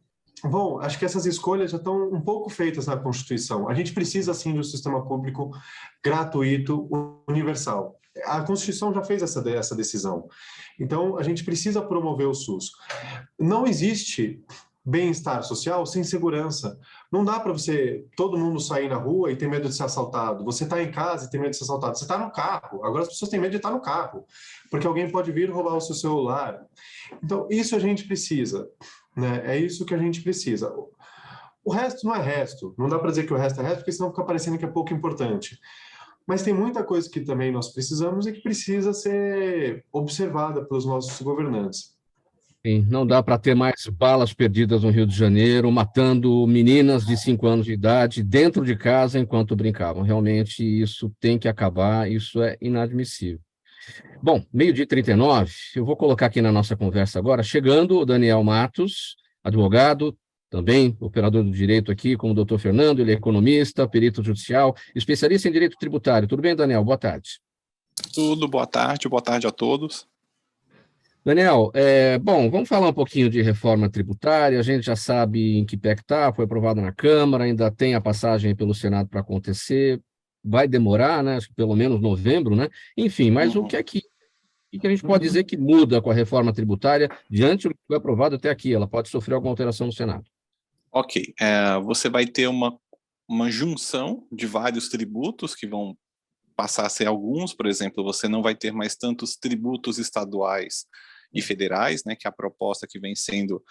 Bom, acho que essas escolhas já estão um pouco feitas na Constituição. A gente precisa sim de um sistema público gratuito, universal. A Constituição já fez essa decisão. Então, a gente precisa promover o SUS. Não existe bem-estar social sem segurança. Não dá para todo mundo sair na rua e ter medo de ser assaltado. Você está em casa e tem medo de ser assaltado. Você está no carro. Agora as pessoas têm medo de estar no carro, porque alguém pode vir roubar o seu celular. Então, isso a gente precisa. né? É isso que a gente precisa. O resto não é resto. Não dá para dizer que o resto é resto, porque senão fica parecendo que é pouco importante. Mas tem muita coisa que também nós precisamos e que precisa ser observada pelos nossos governantes. Sim, não dá para ter mais balas perdidas no Rio de Janeiro, matando meninas de 5 anos de idade dentro de casa enquanto brincavam. Realmente isso tem que acabar, isso é inadmissível. Bom, 12h39, eu vou colocar aqui na nossa conversa agora, chegando o Daniel Matos, advogado, também operador do direito aqui, como o doutor Fernando, ele é economista, perito judicial, especialista em direito tributário. Tudo bem, Daniel? Boa tarde. Tudo, boa tarde a todos. Daniel, bom, vamos falar um pouquinho de reforma tributária, a gente já sabe em que pé que está, foi aprovado na Câmara, ainda tem a passagem pelo Senado para acontecer, vai demorar, né, acho que pelo menos novembro, né, enfim, mas o que é que a gente pode dizer que muda com a reforma tributária diante do que foi aprovado até aqui? Ela pode sofrer alguma alteração no Senado? Ok, você vai ter uma junção de vários tributos que vão passar a ser alguns, por exemplo, você não vai ter mais tantos tributos estaduais e federais, né, que é a proposta que vem sendo,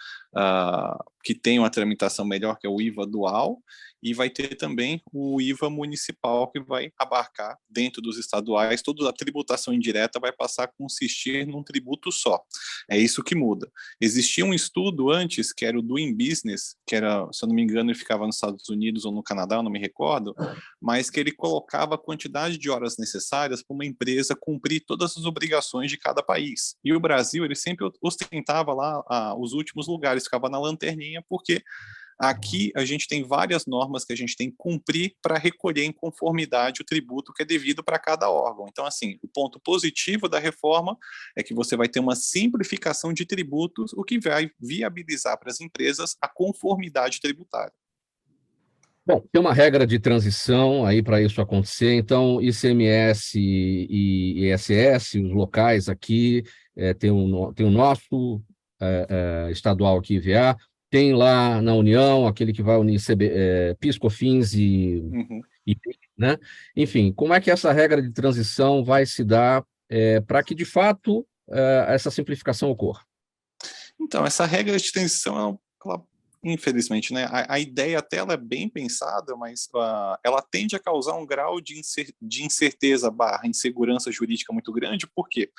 que tem uma tramitação melhor, que é o IVA dual, e vai ter também o IVA municipal, que vai abarcar dentro dos estaduais, toda a tributação indireta vai passar a consistir num tributo só. É isso que muda. Existia um estudo antes, que era o Doing Business, que era, se eu não me engano, ele ficava nos Estados Unidos ou no Canadá, eu não me recordo, mas que ele colocava a quantidade de horas necessárias para uma empresa cumprir todas as obrigações de cada país. E o Brasil, ele sempre ostentava lá os últimos lugares, ficava na lanterninha, porque aqui a gente tem várias normas que a gente tem que cumprir para recolher em conformidade o tributo que é devido para cada órgão. Então, assim, o ponto positivo da reforma é que você vai ter uma simplificação de tributos, o que vai viabilizar para as empresas a conformidade tributária. Bom, tem uma regra de transição aí para isso acontecer, então ICMS e ISS, os locais aqui, tem o nosso estadual aqui, IVA, tem lá na União, aquele que vai unir PIS, COFINS e né? Enfim, como é que essa regra de transição vai se dar para que, de fato, essa simplificação ocorra? Então, essa regra de transição, ela infelizmente, né, a ideia até ela é bem pensada, mas ela tende a causar um grau de incerteza / insegurança jurídica muito grande, porque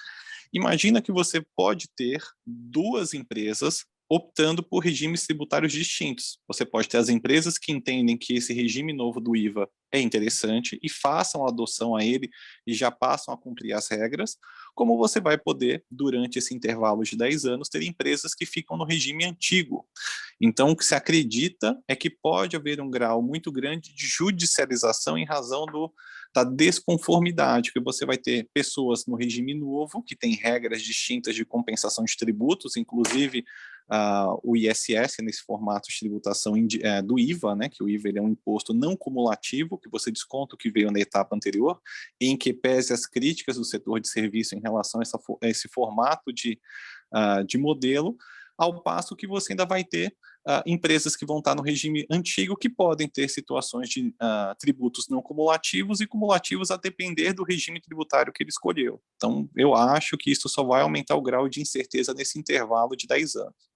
imagina que você pode ter duas empresas optando por regimes tributários distintos. Você pode ter as empresas que entendem que esse regime novo do IVA é interessante e façam a adoção a ele e já passam a cumprir as regras, como você vai poder, durante esse intervalo de 10 anos, ter empresas que ficam no regime antigo. Então, o que se acredita é que pode haver um grau muito grande de judicialização em razão da desconformidade, que você vai ter pessoas no regime novo, que tem regras distintas de compensação de tributos, inclusive o ISS, nesse formato de tributação do IVA, né, que o IVA ele é um imposto não cumulativo, que você desconta o que veio na etapa anterior, em que pese as críticas do setor de serviço em relação a esse formato de modelo, ao passo que você ainda vai ter empresas que vão estar no regime antigo que podem ter situações de tributos não cumulativos e cumulativos a depender do regime tributário que ele escolheu. Então, eu acho que isso só vai aumentar o grau de incerteza nesse intervalo de 10 anos.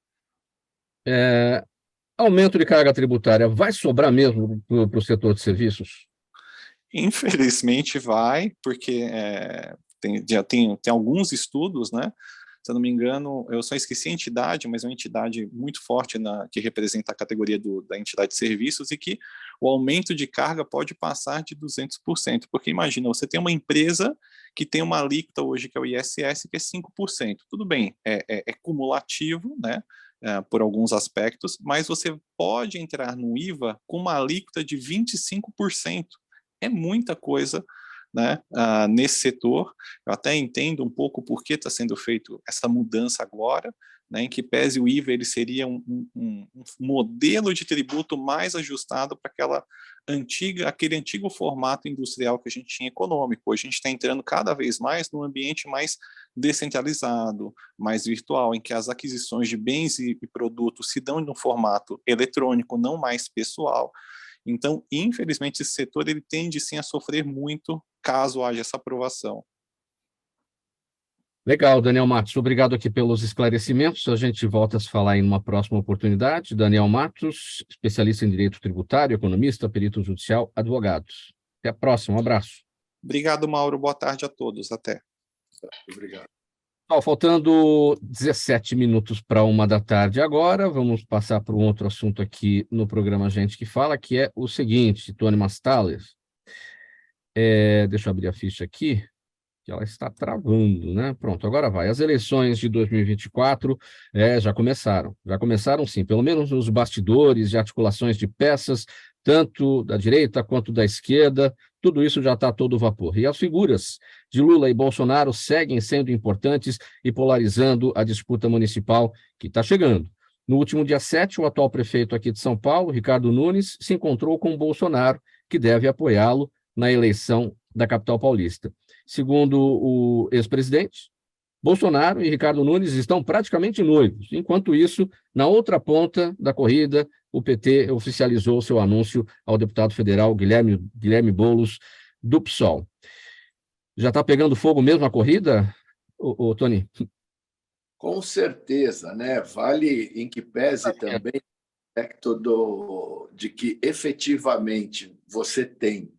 Aumento de carga tributária vai sobrar mesmo para o setor de serviços? Infelizmente vai, porque já tem alguns estudos, né? Se eu não me engano, eu só esqueci a entidade, mas é uma entidade muito forte que representa a categoria da entidade de serviços e que o aumento de carga pode passar de 200%, porque imagina, você tem uma empresa que tem uma alíquota hoje que é o ISS, que é 5%. Tudo bem, é cumulativo, né? Por alguns aspectos, mas você pode entrar no IVA com uma alíquota de 25%. É muita coisa, né, nesse setor. Eu até entendo um pouco por que está sendo feito essa mudança agora, né, em que pese o IVA ele seria um modelo de tributo mais ajustado para aquele antigo formato industrial que a gente tinha econômico. Hoje a gente está entrando cada vez mais num ambiente mais descentralizado, mais virtual, em que as aquisições de bens e produtos se dão no formato eletrônico, não mais pessoal. Então, infelizmente, esse setor ele tende sim a sofrer muito caso haja essa aprovação. Legal, Daniel Matos. Obrigado aqui pelos esclarecimentos. A gente volta a se falar em uma próxima oportunidade. Daniel Matos, especialista em direito tributário, economista, perito judicial, advogado. Até a próxima. Um abraço. Obrigado, Mauro. Boa tarde a todos. Até. Obrigado. Faltando 17 minutos para 1 da tarde agora, vamos passar para um outro assunto aqui no programa Gente que Fala, que é o seguinte, Tony Mastales. Deixa eu abrir a ficha aqui, que ela está travando, né? Pronto, agora vai. As eleições de 2024 já começaram sim, pelo menos nos bastidores de articulações de peças, tanto da direita quanto da esquerda, tudo isso já está a todo vapor. E as figuras de Lula e Bolsonaro seguem sendo importantes e polarizando a disputa municipal que está chegando. No último dia 7, o atual prefeito aqui de São Paulo, Ricardo Nunes, se encontrou com Bolsonaro, que deve apoiá-lo na eleição da capital paulista. Segundo o ex-presidente, Bolsonaro e Ricardo Nunes estão praticamente noivos. Enquanto isso, na outra ponta da corrida, o PT oficializou seu anúncio ao deputado federal Guilherme Boulos, do PSOL. Já está pegando fogo mesmo a corrida, Tony? Com certeza, né? Vale em que pese também o aspecto de que efetivamente você tem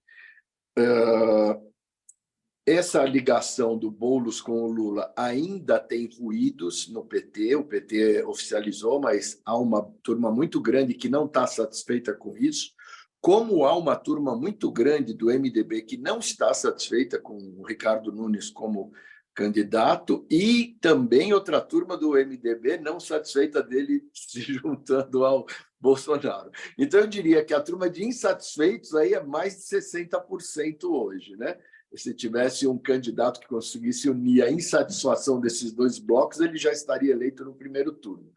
essa ligação do Boulos com o Lula ainda tem ruídos no PT, o PT oficializou, mas há uma turma muito grande que não está satisfeita com isso, como há uma turma muito grande do MDB que não está satisfeita com o Ricardo Nunes como candidato, e também outra turma do MDB não satisfeita dele se juntando ao Bolsonaro. Então, eu diria que a turma de insatisfeitos aí é mais de 60% hoje, né? Se tivesse um candidato que conseguisse unir a insatisfação desses dois blocos, ele já estaria eleito no primeiro turno.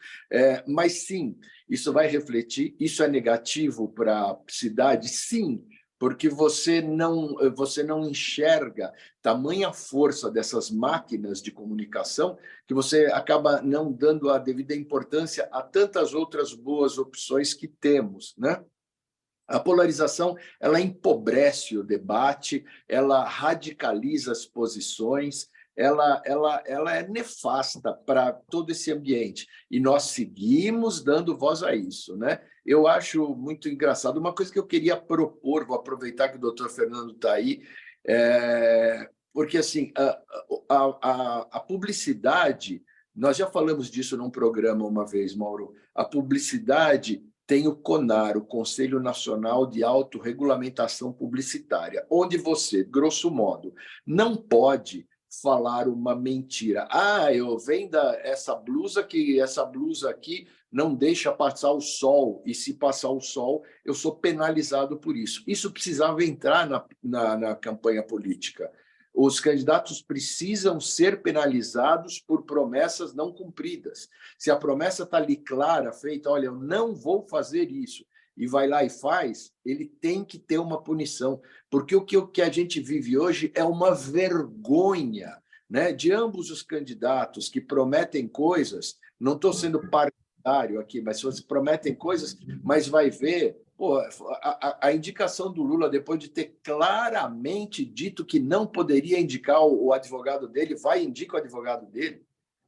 Mas, sim, isso vai refletir. Isso é negativo para a cidade? Sim, porque você não enxerga tamanha força dessas máquinas de comunicação que você acaba não dando a devida importância a tantas outras boas opções que temos, né? A polarização, ela empobrece o debate, ela radicaliza as posições, ela é nefasta para todo esse ambiente. E nós seguimos dando voz a isso, né? Eu acho muito engraçado. Uma coisa que eu queria propor, vou aproveitar que o doutor Fernando está aí, porque assim, a publicidade, nós já falamos disso num programa uma vez, Mauro, a publicidade tem o CONAR, o Conselho Nacional de Autorregulamentação Publicitária, onde você, grosso modo, não pode falar uma mentira. Eu vendo essa blusa aqui não deixa passar o sol, e se passar o sol, eu sou penalizado por isso. Isso precisava entrar na campanha política. Os candidatos precisam ser penalizados por promessas não cumpridas. Se a promessa está ali clara, feita, olha, eu não vou fazer isso, e vai lá e faz, ele tem que ter uma punição. Porque o que a gente vive hoje é uma vergonha, né, de ambos os candidatos que prometem coisas, não estou sendo partidário aqui, mas se prometem coisas, mas vai ver... a indicação do Lula, depois de ter claramente dito que não poderia indicar o advogado dele, vai indicar o advogado dele.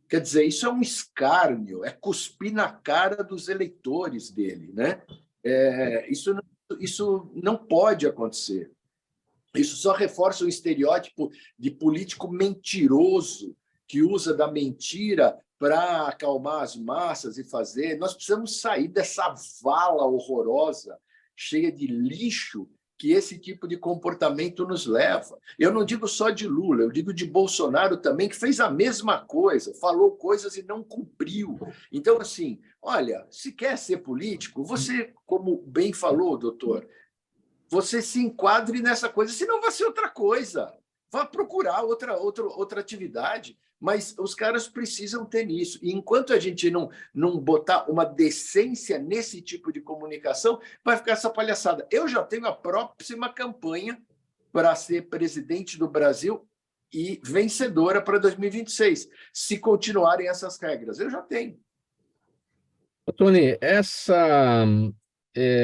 Quer dizer, isso é um escárnio, é cuspir na cara dos eleitores dele, né? Isso não pode acontecer. Isso só reforça o estereótipo de político mentiroso, que usa da mentira para acalmar as massas e fazer. Nós precisamos sair dessa vala horrorosa, cheia de lixo, que esse tipo de comportamento nos leva. Eu não digo só de Lula, eu digo de Bolsonaro também, que fez a mesma coisa, falou coisas e não cumpriu. Então, assim, olha, se quer ser político, você, como bem falou, doutor, você se enquadre nessa coisa, senão vai ser outra coisa. Vá procurar outra atividade. Mas os caras precisam ter nisso. E enquanto a gente não botar uma decência nesse tipo de comunicação, vai ficar essa palhaçada. Eu já tenho a próxima campanha para ser presidente do Brasil e vencedora para 2026, se continuarem essas regras. Eu já tenho. Tony, essa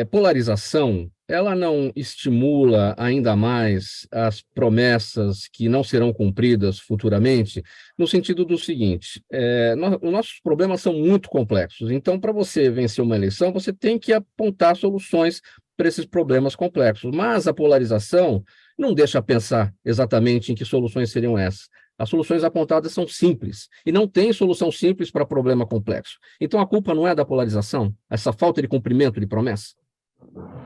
polarização ela não estimula ainda mais as promessas que não serão cumpridas futuramente, no sentido do seguinte, os nossos problemas são muito complexos, então, para você vencer uma eleição, você tem que apontar soluções para esses problemas complexos, mas a polarização não deixa pensar exatamente em que soluções seriam essas. As soluções apontadas são simples, e não tem solução simples para problema complexo. Então, a culpa não é da polarização, essa falta de cumprimento de promessa?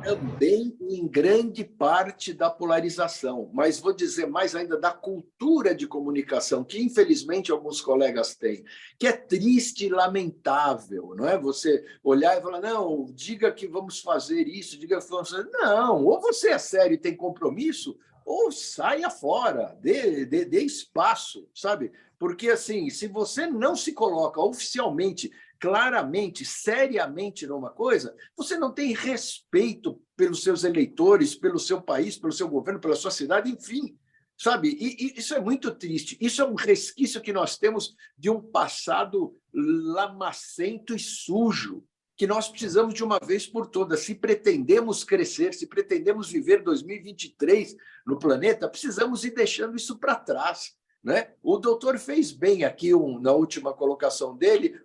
Também, em grande parte, da polarização, mas vou dizer mais ainda da cultura de comunicação, que infelizmente alguns colegas têm, que é triste e lamentável, não é? Você olhar e falar, não, diga que vamos fazer isso, diga que vamos fazer... Não, ou você é sério e tem compromisso, ou saia fora, dê espaço, sabe? Porque, assim, se você não se coloca oficialmente, claramente, seriamente numa coisa, você não tem respeito pelos seus eleitores, pelo seu país, pelo seu governo, pela sua cidade, enfim, sabe? E isso é muito triste. Isso é um resquício que nós temos de um passado lamacento e sujo, que nós precisamos de uma vez por todas. Se pretendemos crescer, se pretendemos viver 2023 no planeta, precisamos ir deixando isso para trás, né? O doutor fez bem aqui, na última colocação dele,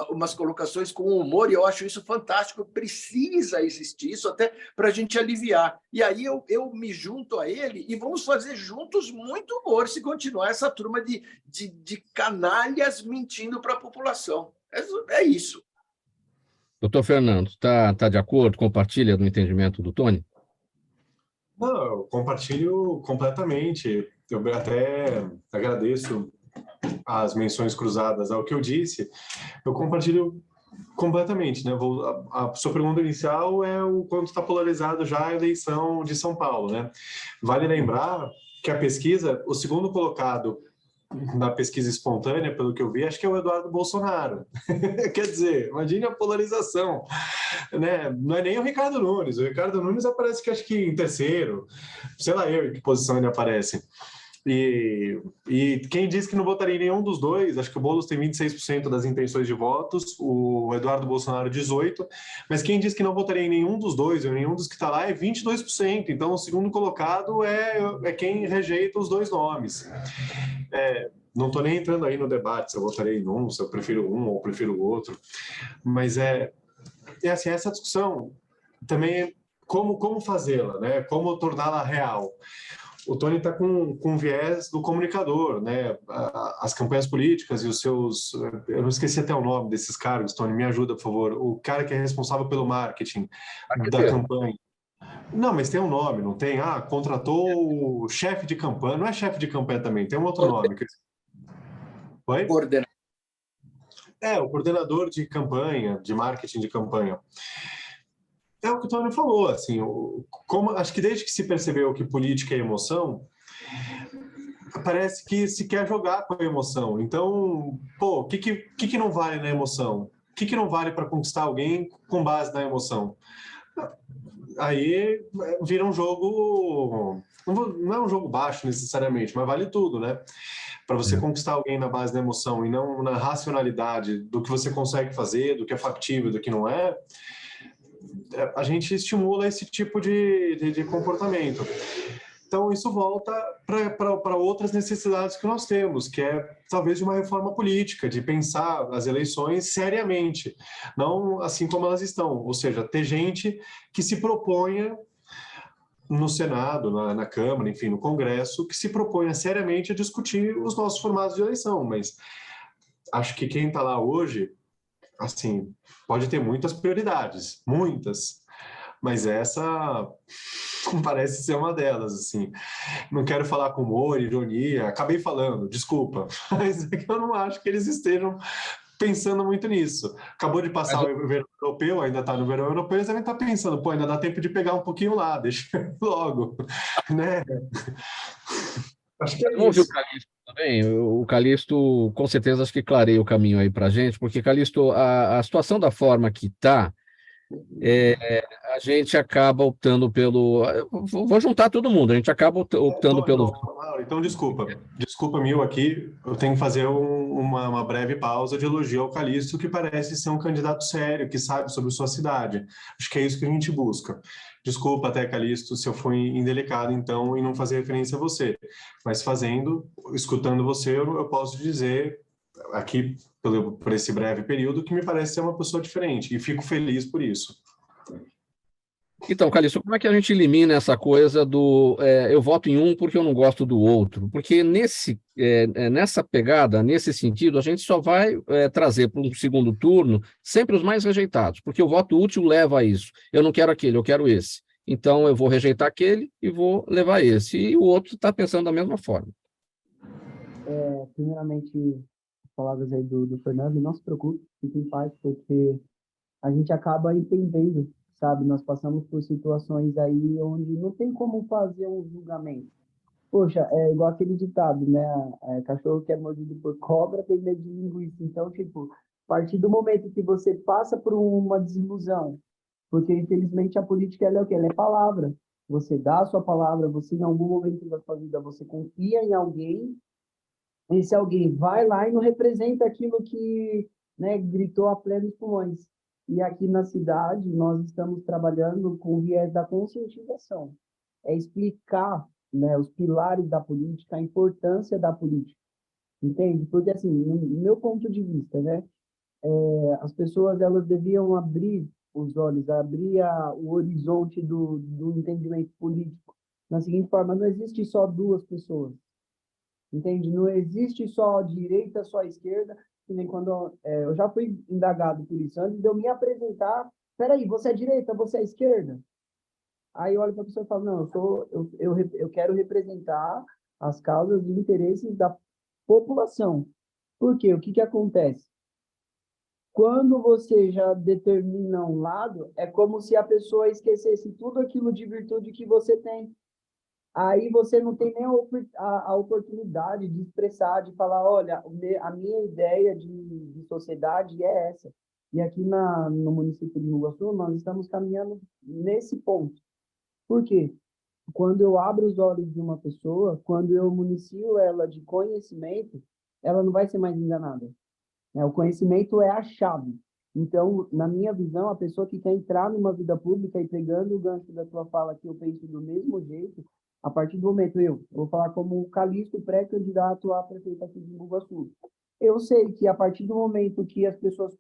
umas colocações com humor, e eu acho isso fantástico. Precisa existir isso até para a gente aliviar. E aí eu me junto a ele e vamos fazer juntos muito humor se continuar essa turma de canalhas mentindo para a população. É isso. Doutor Fernando, está de acordo? Compartilha do entendimento do Tony? Não, eu compartilho completamente. Eu até agradeço as menções cruzadas ao que eu disse. Eu compartilho completamente, né? A sua pergunta inicial é o quanto está polarizado já a eleição de São Paulo, né? Vale lembrar que a pesquisa, o segundo colocado na pesquisa espontânea, pelo que eu vi, acho que é o Eduardo Bolsonaro. Quer dizer, imagine a polarização, né? Não é nem o Ricardo Nunes. O Ricardo Nunes aparece, que acho que em terceiro, sei lá eu em que posição ele aparece. E quem disse que não votaria em nenhum dos dois, acho que o Boulos tem 26% das intenções de votos, o Eduardo Bolsonaro 18%, mas quem disse que não votaria em nenhum dos dois, ou nenhum dos que está lá, é 22%. Então, o segundo colocado é quem rejeita os dois nomes. Não estou nem entrando aí no debate se eu votarei em um, se eu prefiro um ou prefiro o outro, mas assim, essa discussão também é como fazê-la, né? Como torná-la real. O Tony está com viés do comunicador, né? As campanhas políticas e os seus... Eu não esqueci até o nome desses cargos, Tony, me ajuda, por favor. O cara que é responsável pelo marketing da campanha. Não, mas tem um nome, não tem? Contratou o chefe de campanha. Não é chefe de campanha também, tem um outro nome. Oi? Coordenador. O coordenador de campanha, de marketing de campanha. É o que o Tony falou, assim, acho que desde que se percebeu que política é emoção, parece que se quer jogar com a emoção. Então, o que não vale na emoção? O que não vale para conquistar alguém com base na emoção? Aí vira um jogo, não é um jogo baixo necessariamente, mas vale tudo, né? Para você conquistar alguém na base da emoção e não na racionalidade do que você consegue fazer, do que é factível, do que não é, a gente estimula esse tipo de comportamento. Então, isso volta para outras necessidades que nós temos, que é talvez de uma reforma política, de pensar as eleições seriamente, não assim como elas estão, ou seja, ter gente que se proponha no Senado, na Câmara, enfim, no Congresso, que se proponha seriamente a discutir os nossos formatos de eleição, mas acho que quem está lá hoje, assim, pode ter muitas prioridades, muitas, mas essa parece ser uma delas, assim. Não quero falar com humor, ironia, acabei falando, desculpa, mas é que eu não acho que eles estejam pensando muito nisso. Acabou de passar o verão europeu, ainda está no verão europeu, eles devem estar pensando, ainda dá tempo de pegar um pouquinho lá, deixa logo, né? Acho que é Vamos isso. ouvir o Calixto também. O Calixto, com certeza, acho que clareia o caminho aí para a gente, porque, Calixto, a situação da forma que está, a gente acaba optando pelo... Vou juntar todo mundo, a gente acaba optando pelo... Mauro, então, desculpa Mil aqui, eu tenho que fazer uma breve pausa de elogio ao Calixto, que parece ser um candidato sério, que sabe sobre sua cidade. Acho que é isso que a gente busca. Desculpa até, Calixto, se eu fui indelicado, então, em não fazer referência a você, mas escutando você, eu posso dizer aqui, por esse breve período, que me parece ser uma pessoa diferente, e fico feliz por isso. Então, Calixto, como é que a gente elimina essa coisa do eu voto em um porque eu não gosto do outro? Porque nessa pegada, nesse sentido, a gente só vai trazer para um segundo turno sempre os mais rejeitados, porque o voto útil leva a isso. Eu não quero aquele, eu quero esse. Então, eu vou rejeitar aquele e vou levar esse. E o outro está pensando da mesma forma. Primeiramente, as palavras aí do Fernando, não se preocupe, fique em paz, porque a gente acaba entendendo, sabe? Nós passamos por situações aí onde não tem como fazer um julgamento. Poxa, é igual aquele ditado, né? Cachorro que é mordido por cobra tem medo de linguiça. Então, tipo, a partir do momento que você passa por uma desilusão, porque infelizmente a política ela é o quê? Ela é palavra. Você dá a sua palavra, você em algum momento da sua vida você confia em alguém, esse alguém vai lá e não representa aquilo que, né, gritou a plenos pulmões. E aqui na cidade, nós estamos trabalhando com o viés da conscientização. É explicar, né, os pilares da política, a importância da política. Entende? Porque, assim, no meu ponto de vista, né, as pessoas elas deviam abrir os olhos, abrir o horizonte do entendimento político. Da seguinte forma, não existe só duas pessoas. Entende? Não existe só direita, só esquerda. Que nem quando eu já fui indagado por isso antes de eu me apresentar. Peraí, você é direita, você é esquerda? Aí eu olho para a pessoa e falo, não, eu quero representar as causas e interesses da população. Por quê? O que acontece? Quando você já determina um lado, é como se a pessoa esquecesse tudo aquilo de virtude que você tem. Aí você não tem nem a oportunidade de expressar, de falar, olha, a minha ideia de sociedade é essa. E aqui no município de Iguaçu, nós estamos caminhando nesse ponto. Por quê? Quando eu abro os olhos de uma pessoa, quando eu municio ela de conhecimento, ela não vai ser mais enganada. O conhecimento é a chave. Então, na minha visão, a pessoa que quer entrar numa vida pública e pegando o gancho da tua fala, que eu penso do mesmo jeito, a partir do momento, eu vou falar como o Calixto, pré-candidato a prefeito aqui de Iguaçu. Eu sei que a partir do momento que as pessoas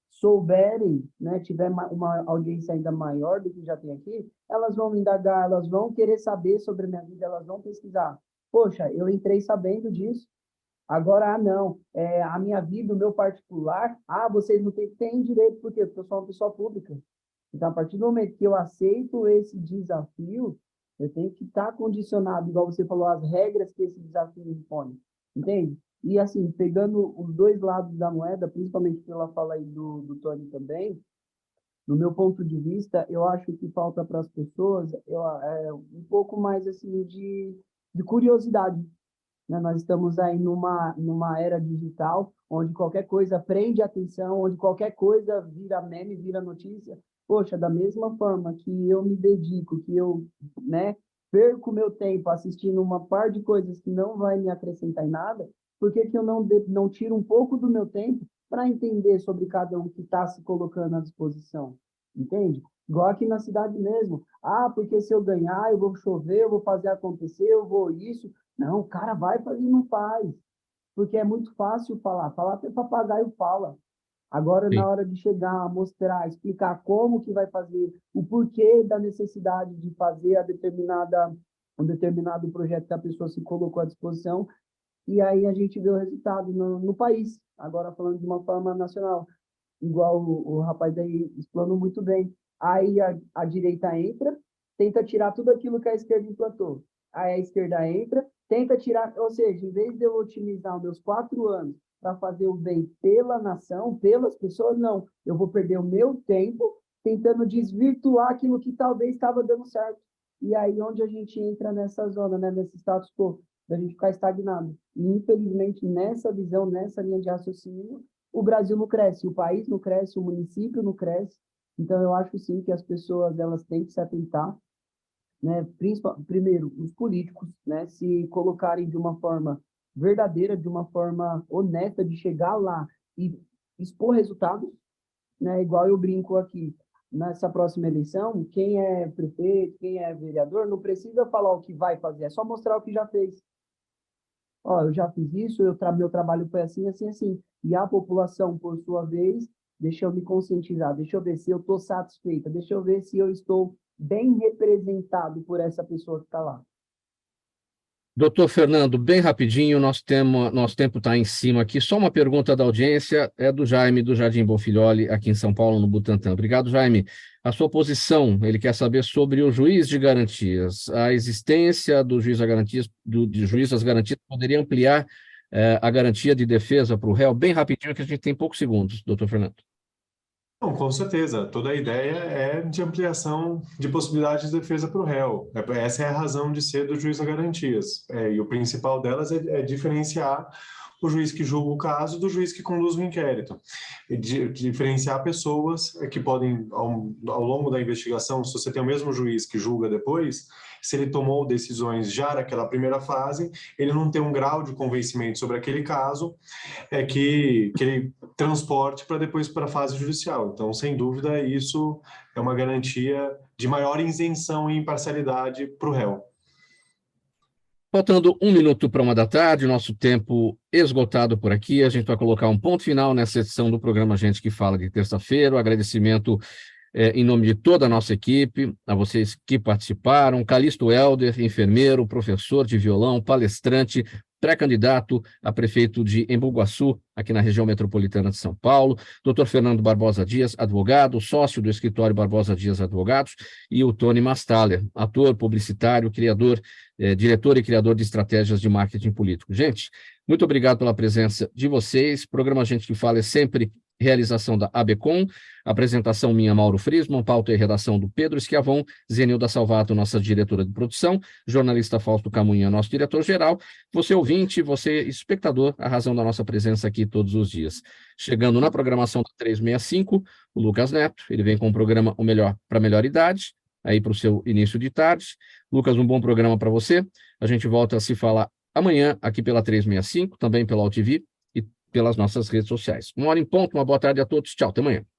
souberem, né, tiver uma audiência ainda maior do que já tem aqui, elas vão me indagar, elas vão querer saber sobre a minha vida, elas vão pesquisar. Poxa, eu entrei sabendo disso, agora, não, a minha vida, o meu particular, vocês não têm direito, por quê? Porque eu sou uma pessoa pública. Então, a partir do momento que eu aceito esse desafio, eu tenho que estar condicionado, igual você falou, às regras que esse desafio impõe, entende? E, assim, pegando os dois lados da moeda, principalmente pela fala aí do Tony também, no meu ponto de vista, eu acho que falta para as pessoas um pouco mais, assim, de curiosidade, né? Nós estamos aí numa era digital, onde qualquer coisa prende a atenção, onde qualquer coisa vira meme, vira notícia. Poxa, da mesma forma que eu me dedico, que eu, né, perco meu tempo assistindo uma par de coisas que não vai me acrescentar em nada, por que eu não tiro um pouco do meu tempo para entender sobre cada um que está se colocando à disposição? Entende? Igual aqui na cidade mesmo. Porque se eu ganhar, eu vou chover, eu vou fazer acontecer, eu vou isso. Não, o cara vai fazer e não faz. Porque é muito fácil falar. Falar até papagaio fala. Agora, Sim. na hora de chegar, mostrar, explicar como que vai fazer, o porquê da necessidade de fazer um determinado projeto que a pessoa se colocou à disposição, e aí a gente vê o resultado no país. Agora, falando de uma forma nacional, igual o rapaz aí explanou muito bem. Aí a direita entra, tenta tirar tudo aquilo que a esquerda implantou. Aí a esquerda entra, tenta tirar, ou seja, em vez de eu otimizar os meus 4 anos para fazer o bem pela nação, pelas pessoas, não. Eu vou perder o meu tempo tentando desvirtuar aquilo que talvez estava dando certo. E aí onde a gente entra nessa zona, né, nesse status quo, da gente ficar estagnado. E, infelizmente, nessa visão, nessa linha de raciocínio, o Brasil não cresce, o país não cresce, o município não cresce, Então, eu acho sim que as pessoas elas têm que se atentar, né? Primeiro, os políticos, né? Se colocarem de uma forma verdadeira, de uma forma honesta, de chegar lá e expor resultados, né? Igual eu brinco aqui, nessa próxima eleição, quem é prefeito, quem é vereador, não precisa falar o que vai fazer, é só mostrar o que já fez. Ó, eu já fiz isso, meu trabalho foi assim, assim, assim. E a população, por sua vez, deixa eu me conscientizar, deixa eu ver se eu estou satisfeita, deixa eu ver se eu estou bem representado por essa pessoa que está lá. Doutor Fernando, bem rapidinho, nosso tempo está em cima aqui. Só uma pergunta da audiência, é do Jaime, do Jardim Bonfilholi, aqui em São Paulo, no Butantã. Obrigado, Jaime. A sua posição, ele quer saber sobre o juiz de garantias. A existência do juiz de juiz das garantias poderia ampliar a garantia de defesa para o réu? Bem rapidinho, que a gente tem poucos segundos, doutor Fernando. Não, com certeza. Toda a ideia é de ampliação de possibilidades de defesa para o réu. Essa é a razão de ser do juiz a garantias. E o principal delas é diferenciar o juiz que julga o caso do juiz que conduz o inquérito. E diferenciar pessoas que podem, ao longo da investigação, se você tem o mesmo juiz que julga depois, se ele tomou decisões já naquela primeira fase, ele não tem um grau de convencimento sobre aquele caso que ele transporte para depois para a fase judicial. Então, sem dúvida, isso é uma garantia de maior isenção e imparcialidade para o réu. Faltando 1 minuto para 1 da tarde, nosso tempo esgotado por aqui. A gente vai colocar um ponto final nessa edição do programa Gente que Fala de terça-feira. O agradecimento em nome de toda a nossa equipe, a vocês que participaram. Calixto Helder, enfermeiro, professor de violão, palestrante, pré-candidato a prefeito de Embu Guaçu, aqui na região metropolitana de São Paulo, Dr. Fernando Barbosa Dias, advogado, sócio do escritório Barbosa Dias Advogados, e o Tony Mastaller, ator, publicitário, diretor e criador de estratégias de marketing político. Gente, muito obrigado pela presença de vocês. O programa Gente que Fala é sempre realização da ABCom, apresentação minha, Mauro Friesman, pauta e redação do Pedro Schiavon, Zenilda Salvato, nossa diretora de produção, jornalista Fausto Camunha, nosso diretor-geral, você ouvinte, você espectador, a razão da nossa presença aqui todos os dias. Chegando na programação da 365, o Lucas Neto, ele vem com o programa O Melhor para a Melhor Idade, aí para o seu início de tarde. Lucas, um bom programa para você. A gente volta a se falar amanhã aqui pela 365, também pela UTV, pelas nossas redes sociais. 1 hora em ponto, uma boa tarde a todos. Tchau, até amanhã.